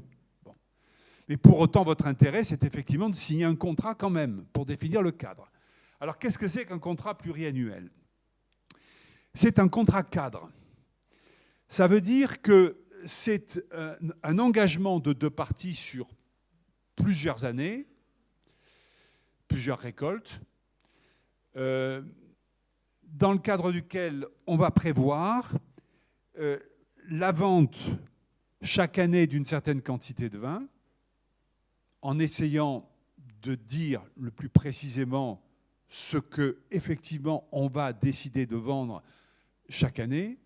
Mais pour autant, votre intérêt, c'est effectivement de signer un contrat quand même, pour définir le cadre. Alors, qu'est-ce que c'est qu'un contrat pluriannuel? C'est un contrat cadre. Ça veut dire que c'est un engagement de deux parties sur plusieurs années, plusieurs récoltes, dans le cadre duquel on va prévoir la vente chaque année d'une certaine quantité de vin, en essayant de dire le plus précisément ce que effectivement on va décider de vendre chaque année.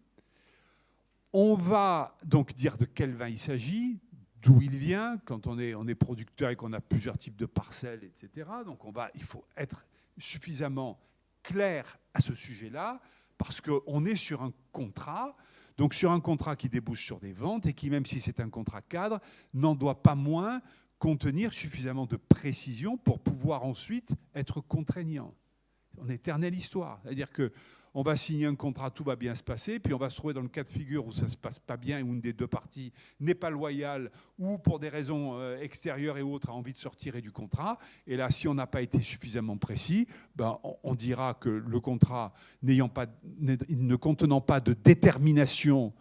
On va donc dire de quel vin il s'agit, d'où il vient, quand on est producteur et qu'on a plusieurs types de parcelles, etc. Donc il faut être suffisamment clair à ce sujet-là, parce qu'on est sur un contrat, donc sur un contrat qui débouche sur des ventes et qui, même si c'est un contrat cadre, n'en doit pas moins contenir suffisamment de précision pour pouvoir ensuite être contraignant. En éternelle histoire. C'est-à-dire qu'on va signer un contrat, tout va bien se passer, puis on va se trouver dans le cas de figure où ça ne se passe pas bien, où une des deux parties n'est pas loyale, ou pour des raisons extérieures et autres a envie de se retirer du contrat. Et là, si on n'a pas été suffisamment précis, ben, on dira que le contrat ne contenant pas de détermination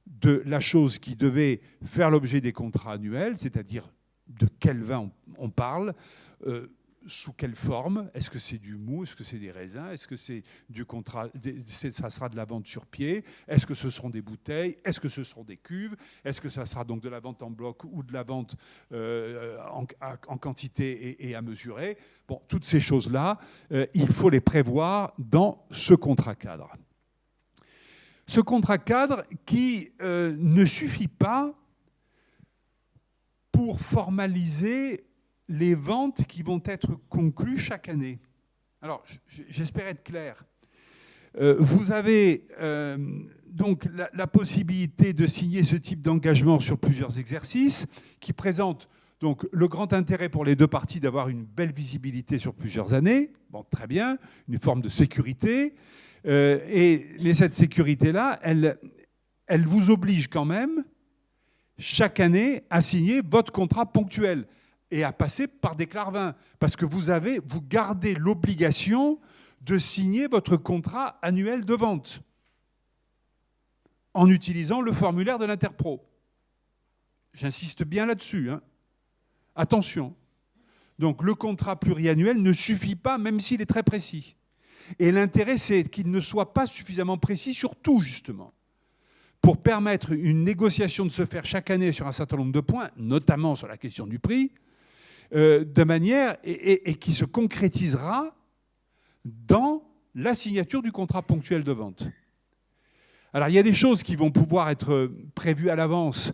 de la chose qui devait faire l'objet des contrats annuels, c'est-à-dire de quel vin on parle, sous quelle forme? Est-ce que c'est du mou? Est-ce que c'est des raisins? Est-ce que c'est du contrat? Ça sera de la vente sur pied? Est-ce que ce seront des bouteilles? Est-ce que ce seront des cuves? Est-ce que ça sera donc de la vente en bloc ou de la vente en quantité et à mesurer? Bon, toutes ces choses-là, il faut les prévoir dans ce contrat cadre. Ce contrat cadre qui ne suffit pas pour formaliser les ventes qui vont être conclues chaque année. Alors, j'espère être clair. Vous avez donc la possibilité de signer ce type d'engagement sur plusieurs exercices qui présentent donc le grand intérêt pour les deux parties d'avoir une belle visibilité sur plusieurs années. Bon, très bien, une forme de sécurité. Mais cette sécurité-là, elle vous oblige quand même, chaque année, à signer votre contrat ponctuel et à passer par des Clarvins. Parce que vous gardez l'obligation de signer votre contrat annuel de vente en utilisant le formulaire de l'Interpro. J'insiste bien là-dessus. Hein. Attention. Donc le contrat pluriannuel ne suffit pas, même s'il est très précis. Et l'intérêt, c'est qu'il ne soit pas suffisamment précis sur tout, justement, pour permettre une négociation de se faire chaque année sur un certain nombre de points, notamment sur la question du prix, de manière et qui se concrétisera dans la signature du contrat ponctuel de vente. Alors, il y a des choses qui vont pouvoir être prévues à l'avance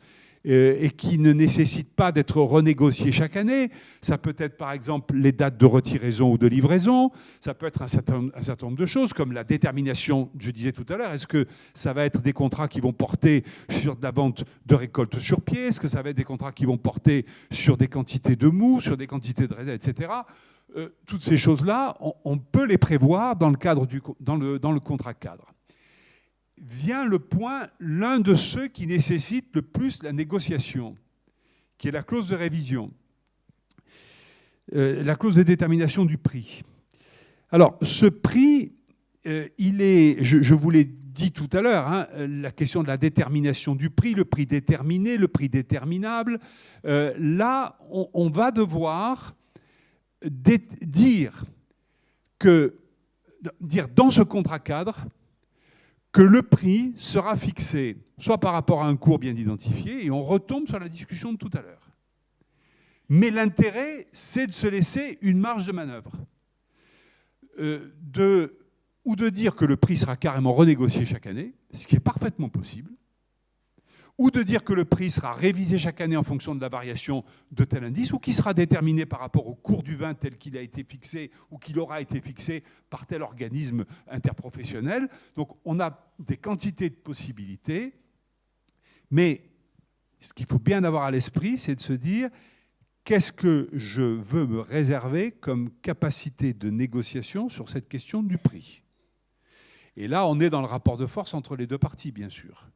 et qui ne nécessitent pas d'être renégociées chaque année. Ça peut être, par exemple, les dates de retiraison ou de livraison. Ça peut être un certain nombre de choses, comme la détermination, je disais tout à l'heure. Est-ce que ça va être des contrats qui vont porter sur de la vente de récolte sur pied? Est-ce que ça va être des contrats qui vont porter sur des quantités de mou, sur des quantités de raisin, etc. Toutes ces choses-là, on peut les prévoir dans le contrat cadre. Vient le point, l'un de ceux qui nécessite le plus la négociation, qui est la clause de révision, la clause de détermination du prix. Alors, ce prix, il est, je vous l'ai dit tout à l'heure, hein, la question de la détermination du prix, le prix déterminé, le prix déterminable, là, on va devoir dire dans ce contrat cadre que le prix sera fixé soit par rapport à un cours bien identifié, et on retombe sur la discussion de tout à l'heure. Mais l'intérêt, c'est de se laisser une marge de manœuvre. Ou de dire que le prix sera carrément renégocié chaque année, ce qui est parfaitement possible, ou de dire que le prix sera révisé chaque année en fonction de la variation de tel indice, ou qui sera déterminé par rapport au cours du vin tel qu'il a été fixé, ou qu'il aura été fixé par tel organisme interprofessionnel. Donc on a des quantités de possibilités, mais ce qu'il faut bien avoir à l'esprit, c'est de se dire qu'est-ce que je veux me réserver comme capacité de négociation sur cette question du prix. Et là, on est dans le rapport de force entre les deux parties, bien sûr.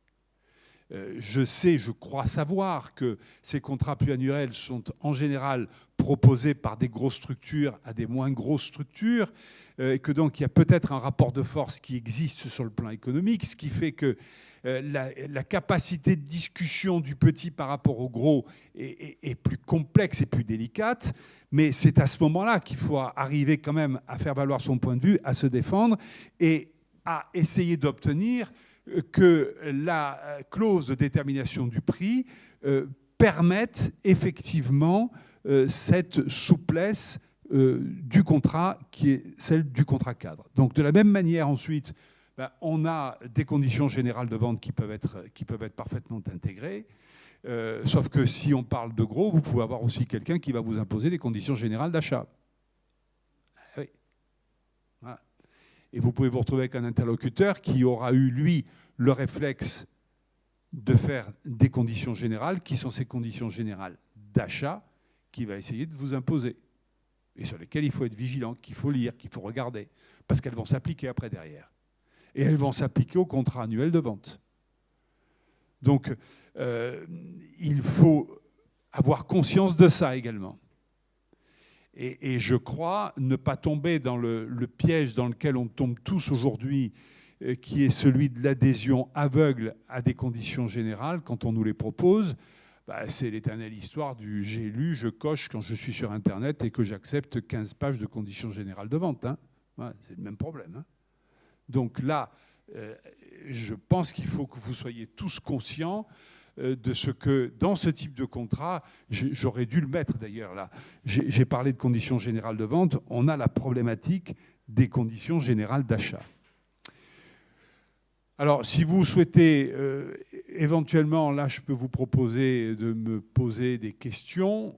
Je crois savoir que ces contrats pluriannuels sont en général proposés par des grosses structures à des moins grosses structures, et que donc il y a peut-être un rapport de force qui existe sur le plan économique, ce qui fait que la capacité de discussion du petit par rapport au gros est plus complexe et plus délicate, mais c'est à ce moment-là qu'il faut arriver quand même à faire valoir son point de vue, à se défendre et à essayer d'obtenir que la clause de détermination du prix permette effectivement cette souplesse du contrat qui est celle du contrat cadre. Donc de la même manière ensuite, on a des conditions générales de vente qui peuvent être parfaitement intégrées, sauf que si on parle de gros, vous pouvez avoir aussi quelqu'un qui va vous imposer des conditions générales d'achat. Oui. Voilà. Et vous pouvez vous retrouver avec un interlocuteur qui aura eu, lui, le réflexe de faire des conditions générales, qui sont ces conditions générales d'achat, qui va essayer de vous imposer, et sur lesquelles il faut être vigilant, qu'il faut lire, qu'il faut regarder, parce qu'elles vont s'appliquer après derrière. Et elles vont s'appliquer au contrat annuel de vente. Donc, il faut avoir conscience de ça également. Et je crois ne pas tomber dans le piège dans lequel on tombe tous aujourd'hui, qui est celui de l'adhésion aveugle à des conditions générales quand on nous les propose. C'est l'éternelle histoire du « j'ai lu, je coche quand je suis sur Internet et que j'accepte 15 pages de conditions générales de vente ». Hein. Ouais, c'est le même problème. Hein. Donc là, je pense qu'il faut que vous soyez tous conscients de ce que, dans ce type de contrat, j'aurais dû le mettre d'ailleurs là, j'ai parlé de conditions générales de vente, on a la problématique des conditions générales d'achat. Alors, si vous souhaitez, éventuellement, là, je peux vous proposer de me poser des questions,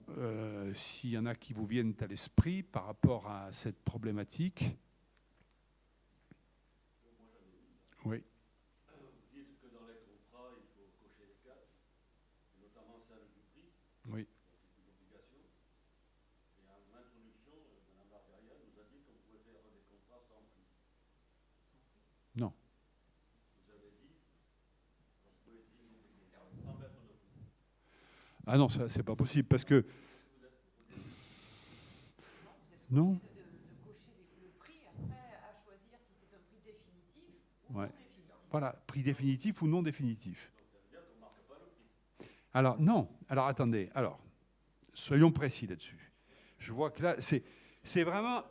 s'il y en a qui vous viennent à l'esprit par rapport à cette problématique. Oui. Vous dites que dans les contrats, il faut cocher les cases, notamment celle du prix. Oui. C'est une obligation. Et en introduction, Mme Bargarian nous a dit qu'on pouvait faire des contrats sans prix. Non. Vous avez dit qu'on pouvait signer des contrats sans mettre de prix. Ah non, ça, c'est pas possible, parce que... Non. Ouais. Voilà, prix définitif ou non définitif. Alors, non. Alors, attendez. Alors, soyons précis là-dessus. Je vois que là, c'est vraiment...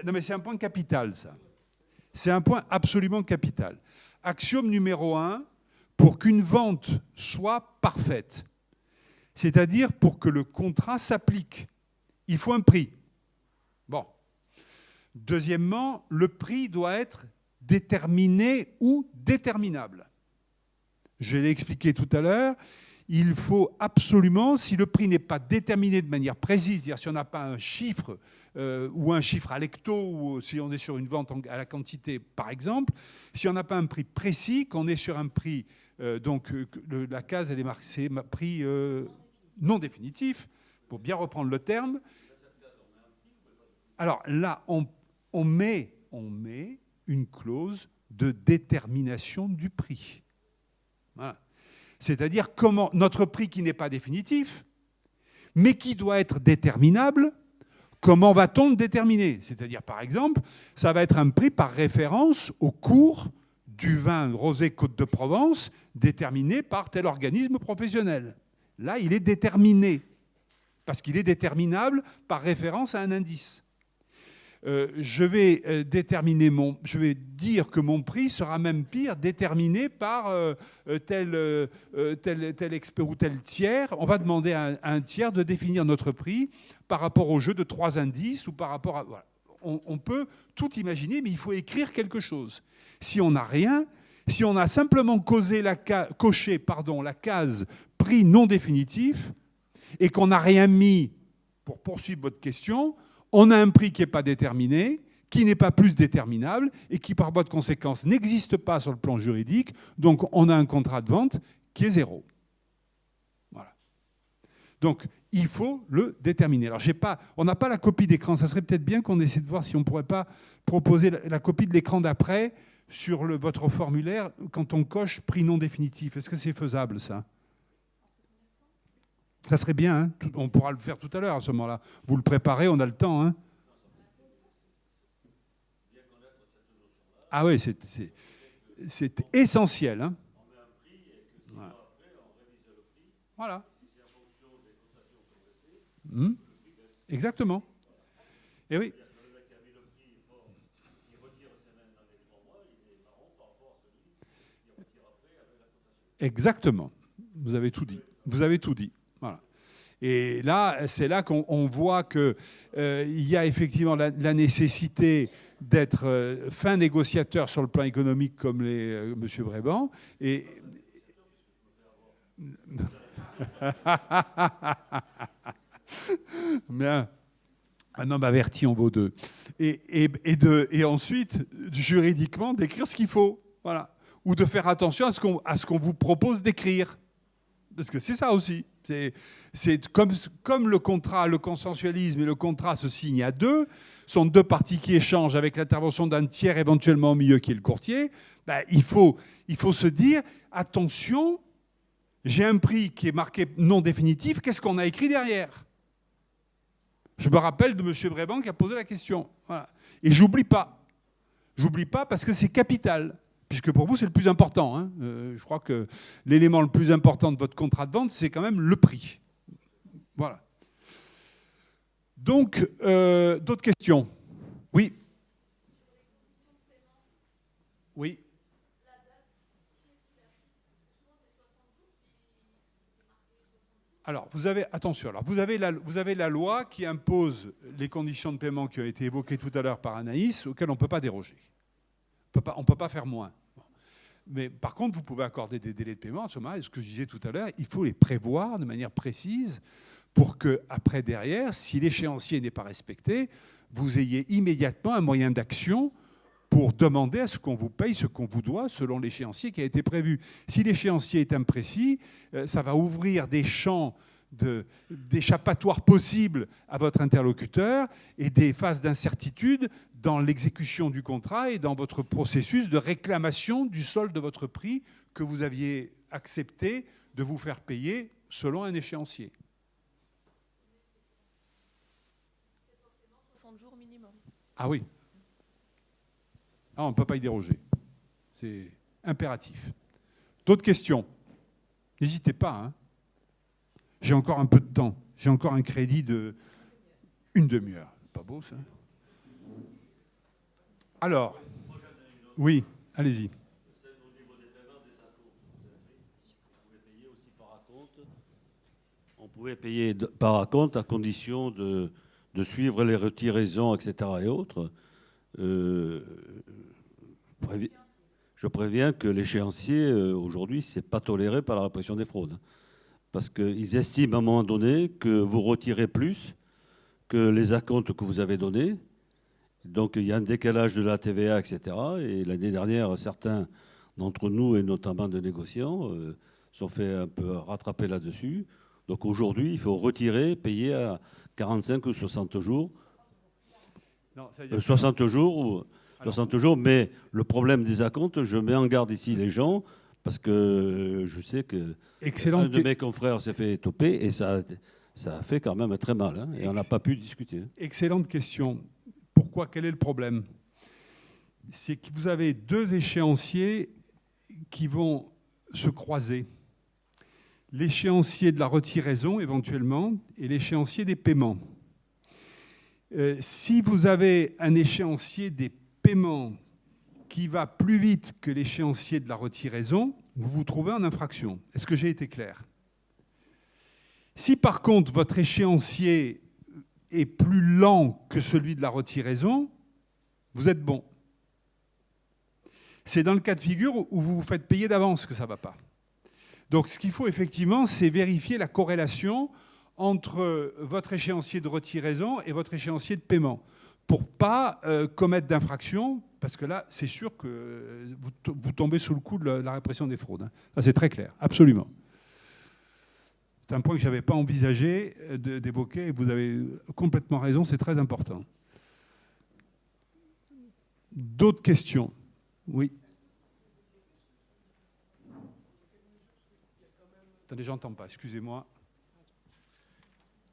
Non, mais c'est un point capital, ça. C'est un point absolument capital. Axiome numéro 1, pour qu'une vente soit parfaite, c'est-à-dire pour que le contrat s'applique, il faut un prix. Bon. Deuxièmement, le prix doit être déterminé ou déterminable. Je l'ai expliqué tout à l'heure, il faut absolument, si le prix n'est pas déterminé de manière précise, c'est-à-dire si on n'a pas un chiffre ou un chiffre à l'hecto, ou si on est sur une vente à la quantité, par exemple, si on n'a pas un prix précis, qu'on est sur un prix, donc la case, elle est marquée, c'est prix non définitif, pour bien reprendre le terme. Alors là, on met une clause de détermination du prix. Voilà. C'est-à-dire comment notre prix qui n'est pas définitif, mais qui doit être déterminable, comment va-t-on le déterminer? C'est-à-dire, par exemple, ça va être un prix par référence au cours du vin rosé Côte de Provence déterminé par tel organisme professionnel. Là, il est déterminé, parce qu'il est déterminable par référence à un indice. Je vais dire que mon prix sera même pire déterminé par tel expert ou tel tiers. On va demander à un tiers de définir notre prix par rapport au jeu de 3 indices ou par rapport à... Voilà. On peut tout imaginer, mais il faut écrire quelque chose. Si on n'a rien, si on a simplement coché la case prix non définitif et qu'on n'a rien mis pour poursuivre votre question, on a un prix qui n'est pas déterminé, qui n'est pas plus déterminable et qui, par voie de conséquence, n'existe pas sur le plan juridique. Donc, on a un contrat de vente qui est 0. Voilà. Donc, il faut le déterminer. Alors, on n'a pas la copie d'écran. Ça serait peut-être bien qu'on essaie de voir si on ne pourrait pas proposer la copie de l'écran d'après sur votre formulaire quand on coche prix non définitif. Est-ce que c'est faisable, ça? Ça serait bien, hein? On pourra le faire tout à l'heure à ce moment-là. Vous le préparez, on a le temps. Hein? Ah oui, c'est essentiel. Hein? Voilà. Exactement. Et oui. Exactement. Vous avez tout dit. Vous avez tout dit. Voilà. Et là, c'est là qu'on voit qu'il y a effectivement la nécessité d'être fin négociateur sur le plan économique comme l'est M. Bréban. Et... Bien. Un homme averti en vaut deux. Et ensuite, juridiquement, d'écrire ce qu'il faut. Voilà. Ou de faire attention à ce qu'on vous propose d'écrire. Parce que c'est ça aussi. C'est comme le contrat, le consensualisme et le contrat se signent à deux, sont deux parties qui échangent avec l'intervention d'un tiers éventuellement au milieu qui est le courtier, ben, il faut se dire, attention, j'ai un prix qui est marqué non définitif, qu'est-ce qu'on a écrit derrière? Je me rappelle de M. Bréban qui a posé la question. Voilà. Et j'oublie pas. J'oublie pas parce que c'est capital. Puisque pour vous, c'est le plus important. Hein. Je crois que l'élément le plus important de votre contrat de vente, c'est quand même le prix. Voilà. Donc, d'autres questions? Oui. Oui. Alors, attention, alors, vous avez la loi qui impose les conditions de paiement qui ont été évoquées tout à l'heure par Anaïs, auxquelles on ne peut pas déroger. On ne peut pas faire moins. Mais par contre, vous pouvez accorder des délais de paiement. À ce moment-là, ce que je disais tout à l'heure, il faut les prévoir de manière précise pour que, après, derrière, si l'échéancier n'est pas respecté, vous ayez immédiatement un moyen d'action pour demander à ce qu'on vous paye ce qu'on vous doit selon l'échéancier qui a été prévu. Si l'échéancier est imprécis, ça va ouvrir des champs d'échappatoire possibles à votre interlocuteur et des phases d'incertitude dans l'exécution du contrat et dans votre processus de réclamation du solde de votre prix que vous aviez accepté de vous faire payer selon un échéancier. 60 jours minimum. Ah oui. Ah, on ne peut pas y déroger. C'est impératif. D'autres questions? N'hésitez pas. Hein. J'ai encore un peu de temps. J'ai encore un crédit de une demi-heure. Pas beau, ça? Alors, oui, allez-y. Au niveau des paiements des acomptes, on pouvait payer aussi par acompte. On pouvait payer par acompte à condition de suivre les retiraisons, etc. et autres. Je préviens que l'échéancier, aujourd'hui, ce n'est pas toléré par la répression des fraudes. Parce qu'ils estiment à un moment donné que vous retirez plus que les acomptes que vous avez donnés. Donc il y a un décalage de la TVA, etc. Et l'année dernière, certains d'entre nous, et notamment de négociants, sont fait un peu rattraper là-dessus. Donc aujourd'hui, il faut retirer, payer à 45 ou 60 jours. Non, 60 jours, 60 jours, mais le problème des acomptes, je mets en garde ici les gens, parce que je sais que un de mes confrères s'est fait toper, et ça a fait quand même très mal, hein, et on n'a pas pu discuter. Excellente question. Pourquoi? Quel est le problème? C'est que vous avez deux échéanciers qui vont se croiser. L'échéancier de la retiraison, éventuellement, et l'échéancier des paiements. Si vous avez un échéancier des paiements qui va plus vite que l'échéancier de la retiraison, vous vous trouvez en infraction. Est-ce que j'ai été clair? Si par contre votre échéancier est plus lent que celui de la retiraison, vous êtes bon. C'est dans le cas de figure où vous vous faites payer d'avance que ça ne va pas. Donc ce qu'il faut effectivement, c'est vérifier la corrélation entre votre échéancier de retiraison et votre échéancier de paiement pour ne pas commettre d'infraction, parce que là, c'est sûr que vous tombez sous le coup de la répression des fraudes. Hein. Ça, c'est très clair, absolument. C'est un point que je n'avais pas envisagé d'évoquer, et vous avez complètement raison, c'est très important. D'autres questions? Oui. Attendez, j'entends pas, excusez-moi.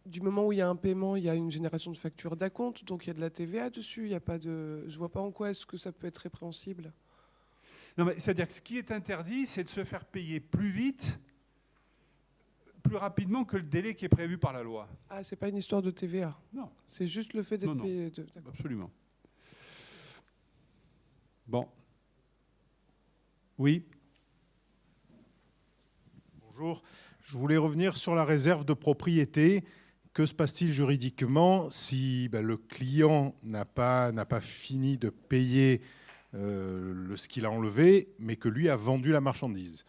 Du moment où il y a un paiement, il y a une génération de factures d'acompte, donc il y a de la TVA dessus. Il y a pas de... Je vois pas en quoi est-ce que ça peut être répréhensible. Non, mais c'est-à-dire que ce qui est interdit, c'est de se faire payer plus vite, plus rapidement que le délai qui est prévu par la loi. Ah, c'est pas une histoire de TVA. Non. C'est juste le fait d'être Non. payé. Absolument. Bon. Oui. Bonjour. Je voulais revenir sur la réserve de propriété. Que se passe-t-il juridiquement si le client n'a pas fini de payer ce qu'il a enlevé, mais que lui a vendu la marchandise?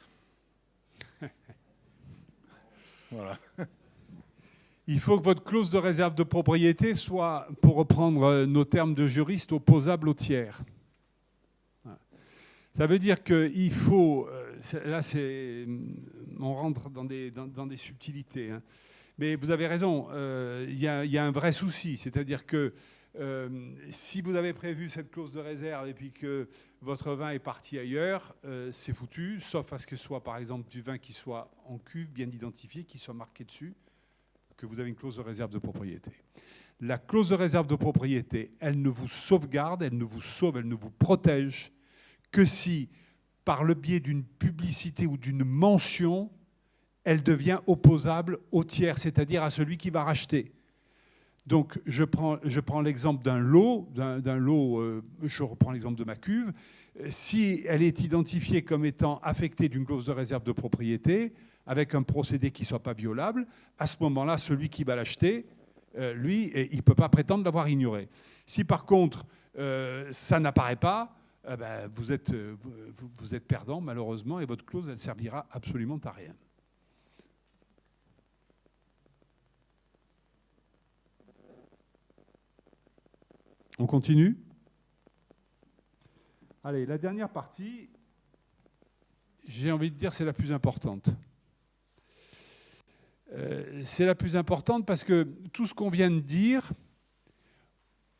Voilà. Il faut que votre clause de réserve de propriété soit, pour reprendre nos termes de juriste, opposable au tiers. Ça veut dire qu'il faut... Là, on rentre dans des subtilités. Hein. Mais vous avez raison, il y a un vrai souci. C'est-à-dire que si vous avez prévu cette clause de réserve et puis que votre vin est parti ailleurs, c'est foutu, sauf à ce que ce soit, par exemple, du vin qui soit en cuve, bien identifié, qui soit marqué dessus, que vous avez une clause de réserve de propriété. La clause de réserve de propriété, elle ne vous sauvegarde, elle ne vous sauve, elle ne vous protège que si, par le biais d'une publicité ou d'une mention, elle devient opposable au tiers, c'est-à-dire à celui qui va racheter. Donc, je prends l'exemple d'un lot, je reprends l'exemple de ma cuve. Si elle est identifiée comme étant affectée d'une clause de réserve de propriété, avec un procédé qui ne soit pas violable, à ce moment-là, celui qui va l'acheter, lui, il ne peut pas prétendre l'avoir ignoré. Si par contre, ça n'apparaît pas, vous êtes perdant, malheureusement, et votre clause, elle servira absolument à rien. On continue? Allez, la dernière partie, j'ai envie de dire c'est la plus importante. C'est la plus importante parce que tout ce qu'on vient de dire,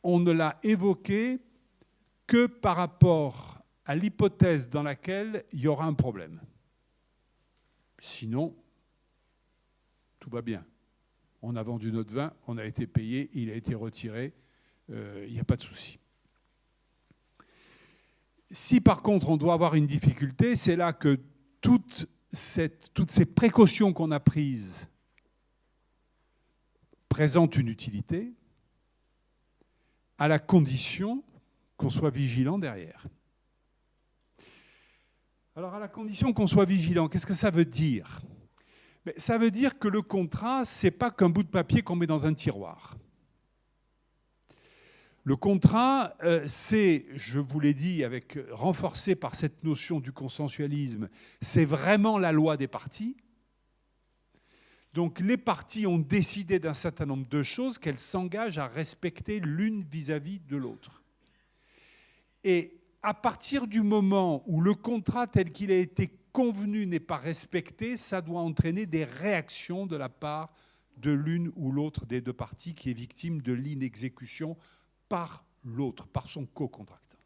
on ne l'a évoqué que par rapport à l'hypothèse dans laquelle il y aura un problème. Sinon, tout va bien. On a vendu notre vin, on a été payé, il a été retiré, il n'y a pas de souci. Si par contre on doit avoir une difficulté, c'est là que toutes ces précautions qu'on a prises présentent une utilité, à la condition qu'on soit vigilant derrière. Alors, à la condition qu'on soit vigilant, qu'est-ce que ça veut dire? Ça veut dire que le contrat, ce n'est pas qu'un bout de papier qu'on met dans un tiroir. Le contrat, c'est, je vous l'ai dit, renforcé par cette notion du consensualisme, c'est vraiment la loi des parties. Donc les parties ont décidé d'un certain nombre de choses qu'elles s'engagent à respecter l'une vis-à-vis de l'autre. Et à partir du moment où le contrat tel qu'il a été convenu n'est pas respecté, ça doit entraîner des réactions de la part de l'une ou l'autre des deux parties qui est victime de l'inexécution par l'autre, par son co-contractant.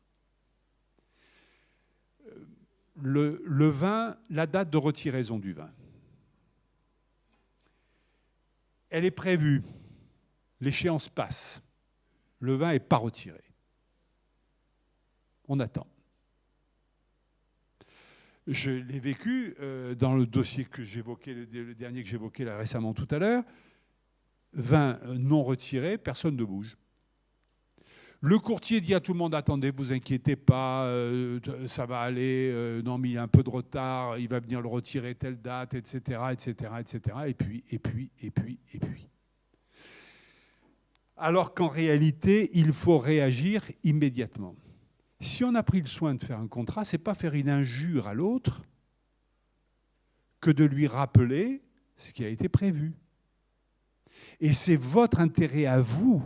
Le vin, la date de retiraison du vin. Elle est prévue, l'échéance passe, le vin n'est pas retiré. On attend. Je l'ai vécu dans le dossier que j'évoquais, le dernier que j'évoquais là récemment tout à l'heure. Vin non retiré, personne ne bouge. Le courtier dit à tout le monde, attendez, vous inquiétez pas, ça va aller, non mais il y a un peu de retard, il va venir le retirer telle date, etc., etc., etc. Et puis. Alors qu'en réalité, il faut réagir immédiatement. Si on a pris le soin de faire un contrat, ce n'est pas faire une injure à l'autre que de lui rappeler ce qui a été prévu. Et c'est votre intérêt à vous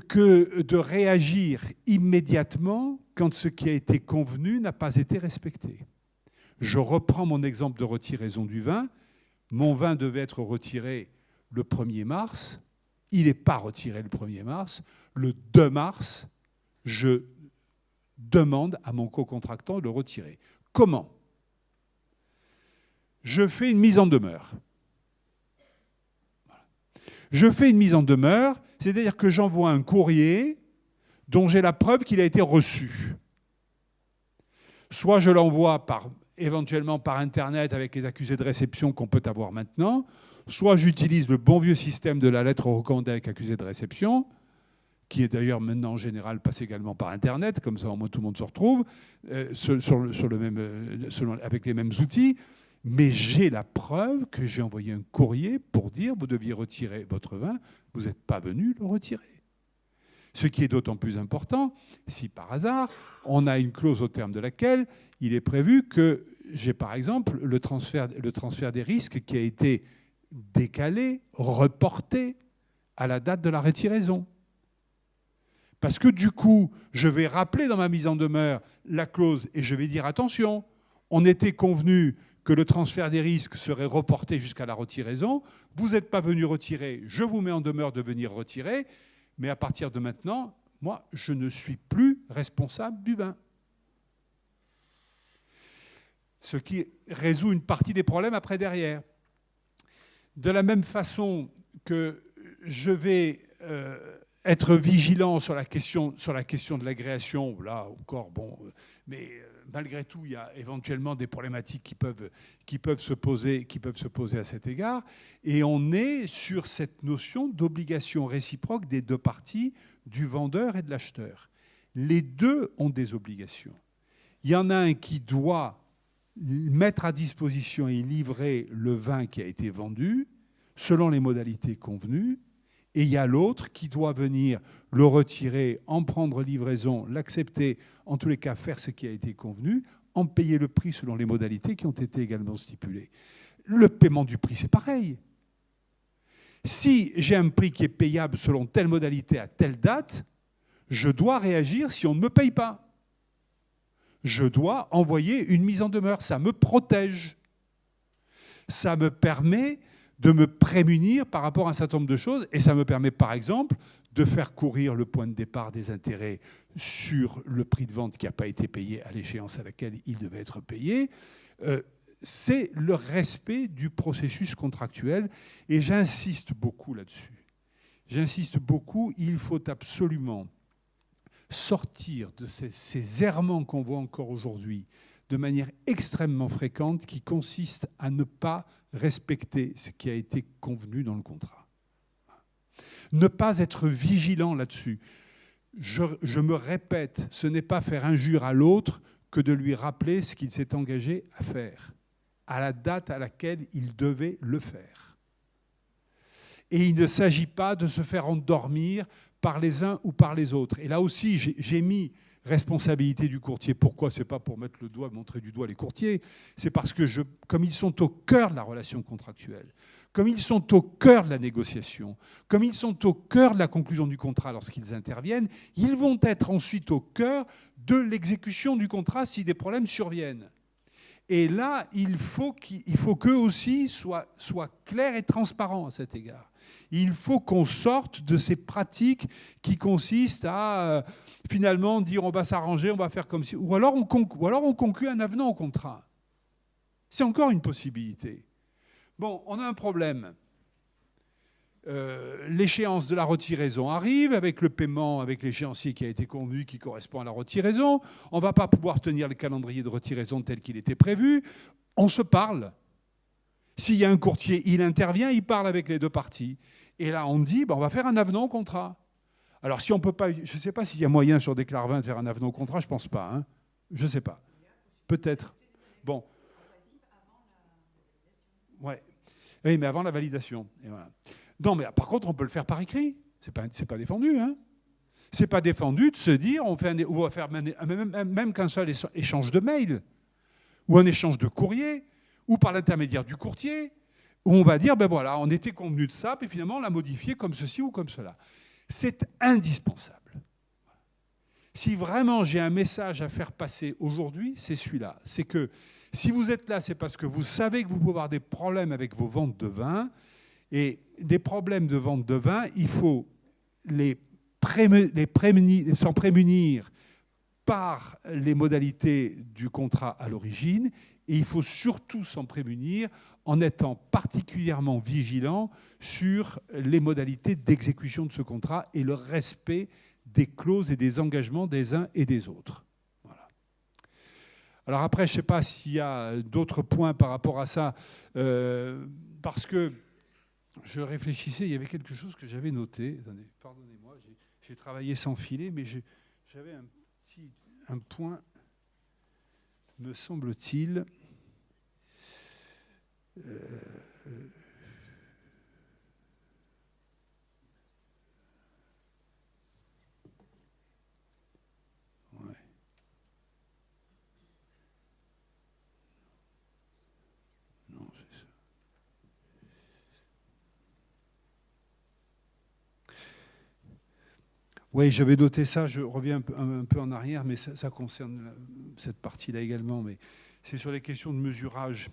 que de réagir immédiatement quand ce qui a été convenu n'a pas été respecté. Je reprends mon exemple de retiraison du vin. Mon vin devait être retiré le 1er mars. Il n'est pas retiré le 1er mars. Le 2 mars, je demande à mon co-contractant de le retirer. Comment? Je fais une mise en demeure. Voilà. Je fais une mise en demeure, c'est-à-dire que j'envoie un courrier dont j'ai la preuve qu'il a été reçu. Soit je l'envoie éventuellement par Internet avec les accusés de réception qu'on peut avoir maintenant, soit j'utilise le bon vieux système de la lettre recommandée avec accusé de réception, qui est d'ailleurs maintenant en général passe également par Internet, comme ça au moins tout le monde se retrouve, avec les mêmes outils. Mais j'ai la preuve que j'ai envoyé un courrier pour dire vous deviez retirer votre vin, vous n'êtes pas venu le retirer. Ce qui est d'autant plus important si par hasard on a une clause au terme de laquelle il est prévu que j'ai par exemple le transfert des risques qui a été décalé, reporté à la date de la retiraison. Parce que du coup, je vais rappeler dans ma mise en demeure la clause et je vais dire attention, on était convenu que le transfert des risques serait reporté jusqu'à la retiraison. Vous n'êtes pas venu retirer, je vous mets en demeure de venir retirer, mais à partir de maintenant, moi, je ne suis plus responsable du vin. Ce qui résout une partie des problèmes après derrière. De la même façon que je vais être vigilant sur la question de l'agréation, là encore, bon, mais malgré tout, il y a éventuellement des problématiques qui peuvent se poser à cet égard. Et on est sur cette notion d'obligation réciproque des deux parties, du vendeur et de l'acheteur. Les deux ont des obligations. Il y en a un qui doit mettre à disposition et livrer le vin qui a été vendu selon les modalités convenues. Et il y a l'autre qui doit venir le retirer, en prendre livraison, l'accepter, en tous les cas faire ce qui a été convenu, en payer le prix selon les modalités qui ont été également stipulées. Le paiement du prix, c'est pareil. Si j'ai un prix qui est payable selon telle modalité à telle date, je dois réagir si on ne me paye pas. Je dois envoyer une mise en demeure. Ça me protège. Ça me permet de me prémunir par rapport à un certain nombre de choses. Et ça me permet, par exemple, de faire courir le point de départ des intérêts sur le prix de vente qui n'a pas été payé à l'échéance à laquelle il devait être payé. C'est le respect du processus contractuel. Et j'insiste beaucoup là-dessus. J'insiste beaucoup, il faut absolument sortir de ces errements qu'on voit encore aujourd'hui de manière extrêmement fréquente qui consiste à ne pas respecter ce qui a été convenu dans le contrat. Ne pas être vigilant là-dessus. Je me répète, ce n'est pas faire injure à l'autre que de lui rappeler ce qu'il s'est engagé à faire, à la date à laquelle il devait le faire. Et il ne s'agit pas de se faire endormir par les uns ou par les autres. Et là aussi, j'ai mis responsabilité du courtier. Pourquoi? Ce n'est pas pour mettre le doigt, montrer du doigt les courtiers. C'est parce que, comme ils sont au cœur de la relation contractuelle, comme ils sont au cœur de la négociation, comme ils sont au cœur de la conclusion du contrat lorsqu'ils interviennent, ils vont être ensuite au cœur de l'exécution du contrat si des problèmes surviennent. Et là, il faut qu'eux aussi soient clairs et transparents à cet égard. Il faut qu'on sorte de ces pratiques qui consistent à finalement dire on va s'arranger, on va faire comme si... Ou alors on conclut un avenant au contrat. C'est encore une possibilité. Bon, on a un problème. L'échéance de la retiraison arrive avec le paiement, avec l'échéancier qui a été convenu, qui correspond à la retiraison. On ne va pas pouvoir tenir le calendrier de retiraison tel qu'il était prévu. On se parle. S'il y a un courtier, il intervient, il parle avec les deux parties. Et là, on dit, on va faire un avenant au contrat. Alors, si on peut pas, je ne sais pas s'il y a moyen sur Déclare 20 de faire un avenant au contrat, je ne pense pas. Hein. Je ne sais pas. Peut-être. Bon. Ouais. Oui, mais avant la validation. Et voilà. Non, mais par contre, on peut le faire par écrit. C'est pas défendu. Hein. C'est pas défendu de se dire, on va faire même qu'un seul échange de mail, ou un échange de courrier, ou par l'intermédiaire du courtier, où on va dire, ben voilà, on était convenu de ça, puis finalement on l'a modifié comme ceci ou comme cela. C'est indispensable. Si vraiment j'ai un message à faire passer aujourd'hui, c'est celui-là. C'est que si vous êtes là, c'est parce que vous savez que vous pouvez avoir des problèmes avec vos ventes de vin. Et des problèmes de vente de vin, il faut s'en prémunir par les modalités du contrat à l'origine, et il faut surtout s'en prémunir en étant particulièrement vigilant sur les modalités d'exécution de ce contrat et le respect des clauses et des engagements des uns et des autres. Voilà. Alors après, je ne sais pas s'il y a d'autres points par rapport à ça, parce que je réfléchissais, il y avait quelque chose que j'avais noté. Attendez, pardonnez-moi, j'ai travaillé sans filet, mais j'avais un point, me semble-t-il. Ouais. Non, c'est ça. Oui, j'avais noté ça, je reviens un peu en arrière, mais ça concerne cette partie-là également. Mais c'est sur les questions de mesurage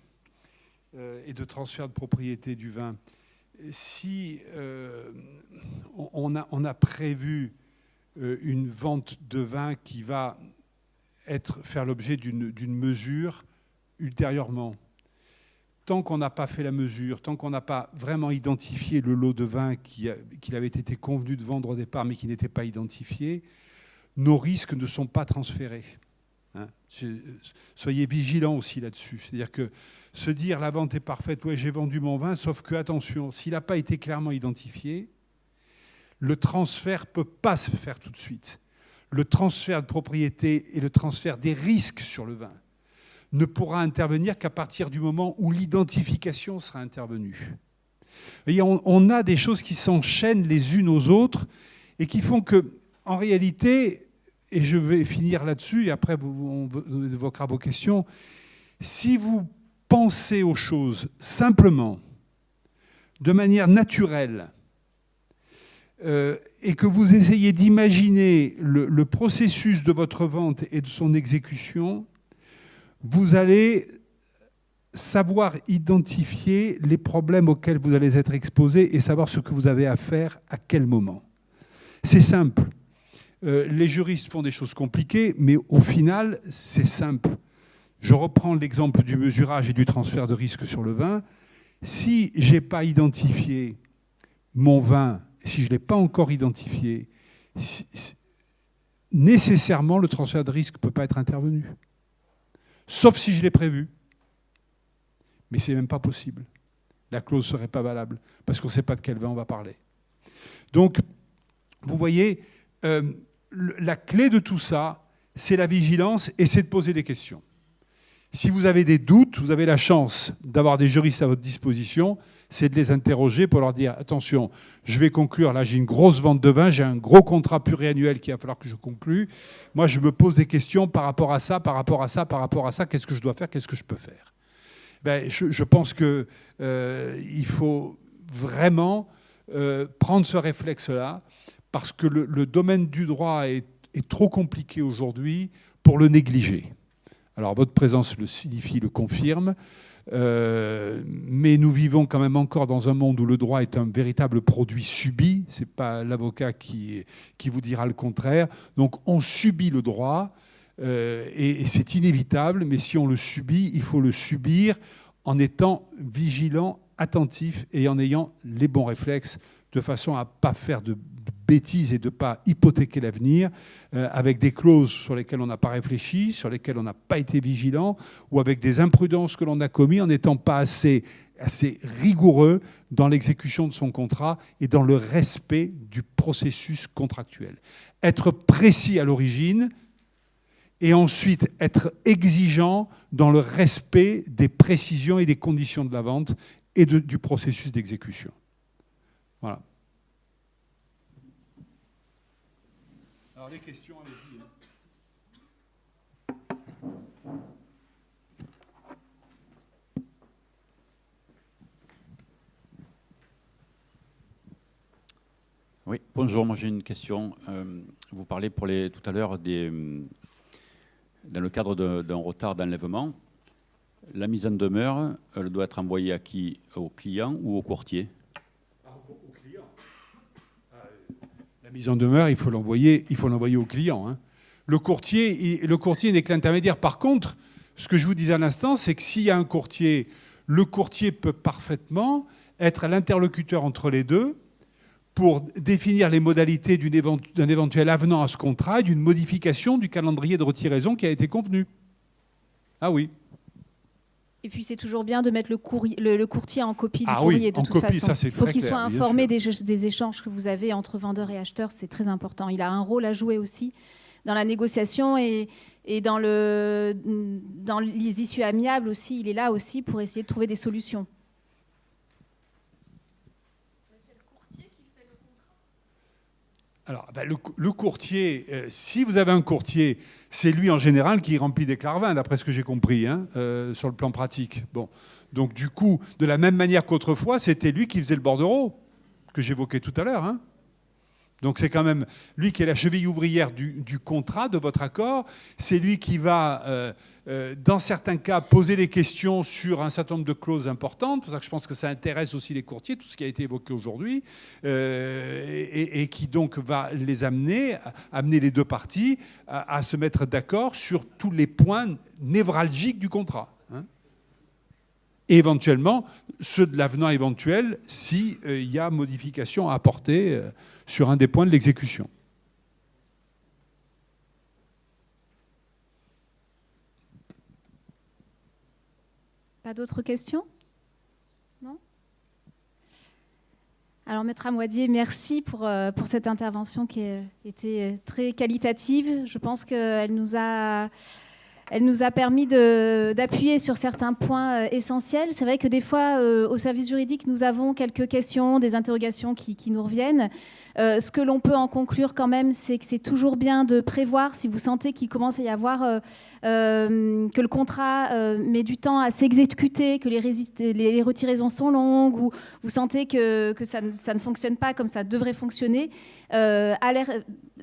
et de transfert de propriété du vin. Si on a prévu une vente de vin qui va faire l'objet d'une mesure ultérieurement, tant qu'on n'a pas fait la mesure, tant qu'on n'a pas vraiment identifié le lot de vin qu'il avait été convenu de vendre au départ, mais qui n'était pas identifié, nos risques ne sont pas transférés. Hein, soyez vigilants aussi là-dessus. C'est-à-dire que se dire la vente est parfaite, ouais, j'ai vendu mon vin, sauf que, attention, s'il n'a pas été clairement identifié, le transfert ne peut pas se faire tout de suite. Le transfert de propriété et le transfert des risques sur le vin ne pourra intervenir qu'à partir du moment où l'identification sera intervenue. Et on a des choses qui s'enchaînent les unes aux autres et qui font que, en réalité, et je vais finir là-dessus et après on évoquera vos questions, si vous pensez aux choses simplement, de manière naturelle, et que vous essayez d'imaginer le processus de votre vente et de son exécution, vous allez savoir identifier les problèmes auxquels vous allez être exposé et savoir ce que vous avez à faire à quel moment. C'est simple. Les juristes font des choses compliquées, mais au final, c'est simple. Je reprends l'exemple du mesurage et du transfert de risque sur le vin. Si je n'ai pas identifié mon vin, si je ne l'ai pas encore identifié, nécessairement, le transfert de risque ne peut pas être intervenu. Sauf si je l'ai prévu. Mais ce n'est même pas possible. La clause ne serait pas valable, parce qu'on ne sait pas de quel vin on va parler. Donc, vous voyez, la clé de tout ça, c'est la vigilance et c'est de poser des questions. Si vous avez des doutes, vous avez la chance d'avoir des juristes à votre disposition, c'est de les interroger pour leur dire « Attention, je vais conclure, là j'ai une grosse vente de vin, j'ai un gros contrat pluriannuel qu'il va falloir que je conclue. Moi, je me pose des questions par rapport à ça, par rapport à ça, par rapport à ça. Qu'est-ce que je dois faire, qu'est-ce que je peux faire ?» Je pense qu'il faut vraiment prendre ce réflexe-là parce que le domaine du droit est trop compliqué aujourd'hui pour le négliger. Alors, votre présence le signifie, le confirme, mais nous vivons quand même encore dans un monde où le droit est un véritable produit subi. Ce n'est pas l'avocat qui vous dira le contraire. Donc, on subit le droit, et c'est inévitable, mais si on le subit, il faut le subir en étant vigilant, attentif et en ayant les bons réflexes de façon à ne pas faire de bêtises et de ne pas hypothéquer l'avenir avec des clauses sur lesquelles on n'a pas réfléchi, sur lesquelles on n'a pas été vigilant, ou avec des imprudences que l'on a commises en n'étant pas assez rigoureux dans l'exécution de son contrat et dans le respect du processus contractuel. Être précis à l'origine et ensuite être exigeant dans le respect des précisions et des conditions de la vente et du processus d'exécution. Voilà. Alors les questions, allez-y. Oui, bonjour, moi j'ai une question. Vous parlez tout à l'heure dans le cadre d'un retard d'enlèvement. La mise en demeure, elle doit être envoyée à qui? Au client ou au courtier? Au client. La mise en demeure, il faut l'envoyer au client. Hein. Le courtier n'est que l'intermédiaire. Par contre, ce que je vous disais à l'instant, c'est que s'il y a un courtier, le courtier peut parfaitement être l'interlocuteur entre les deux pour définir les modalités d'un éventuel avenant à ce contrat et d'une modification du calendrier de retiraison qui a été convenu. Ah oui. Et puis c'est toujours bien de mettre le courtier en copie du Ah courrier, oui, de en toute copie, façon. ça c'est Il faut très qu'il clair, soit bien informé sûr. des échanges que vous avez entre vendeurs et acheteurs, c'est très important. Il a un rôle à jouer aussi dans la négociation et dans les issues amiables aussi. Il est là aussi pour essayer de trouver des solutions. Alors, le courtier, si vous avez un courtier, c'est lui en général qui remplit des clarvins, d'après ce que j'ai compris, hein, sur le plan pratique. Bon. Donc du coup, de la même manière qu'autrefois, c'était lui qui faisait le bordereau, que j'évoquais tout à l'heure. Hein. Donc c'est quand même lui qui est la cheville ouvrière du contrat, de votre accord. C'est lui qui va, dans certains cas, poser des questions sur un certain nombre de clauses importantes. C'est pour ça que je pense que ça intéresse aussi les courtiers, tout ce qui a été évoqué aujourd'hui, et qui donc va les amener les deux parties à se mettre d'accord sur tous les points névralgiques du contrat. Hein. Et éventuellement, ceux de l'avenant éventuel, s'il y a modification à apporter sur un des points de l'exécution. Pas d'autres questions? Non? Alors, Maître Amouadier, merci pour cette intervention qui a été très qualitative. Je pense qu'elle nous a permis d'appuyer sur certains points essentiels. C'est vrai que des fois, au service juridique, nous avons quelques questions, des interrogations qui nous reviennent. Ce que l'on peut en conclure quand même, c'est que c'est toujours bien de prévoir, si vous sentez qu'il commence à y avoir, que le contrat met du temps à s'exécuter, que les retiraisons sont longues, ou vous sentez que ça ne fonctionne pas comme ça devrait fonctionner,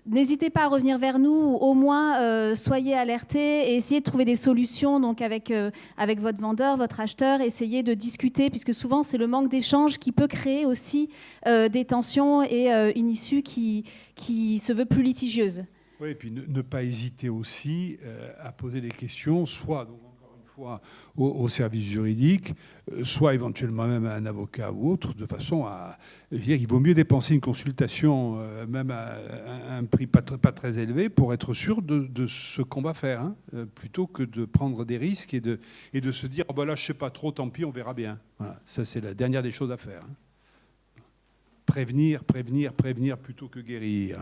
n'hésitez pas à revenir vers nous, ou au moins soyez alertés et essayez de trouver des solutions donc avec votre vendeur, votre acheteur, essayez de discuter, puisque souvent c'est le manque d'échange qui peut créer aussi des tensions et une issue qui se veut plus litigieuse. Oui, et puis ne pas hésiter aussi à poser des questions, soit, donc encore une fois, au service juridique, soit éventuellement même à un avocat ou autre, de façon à... Il vaut mieux dépenser une consultation, même à un prix pas très élevé, pour être sûr de ce qu'on va faire, hein, plutôt que de prendre des risques et de se dire, oh ben là, je ne sais pas trop, tant pis, on verra bien. Voilà, ça, c'est la dernière des choses à faire. Hein. Prévenir plutôt que guérir.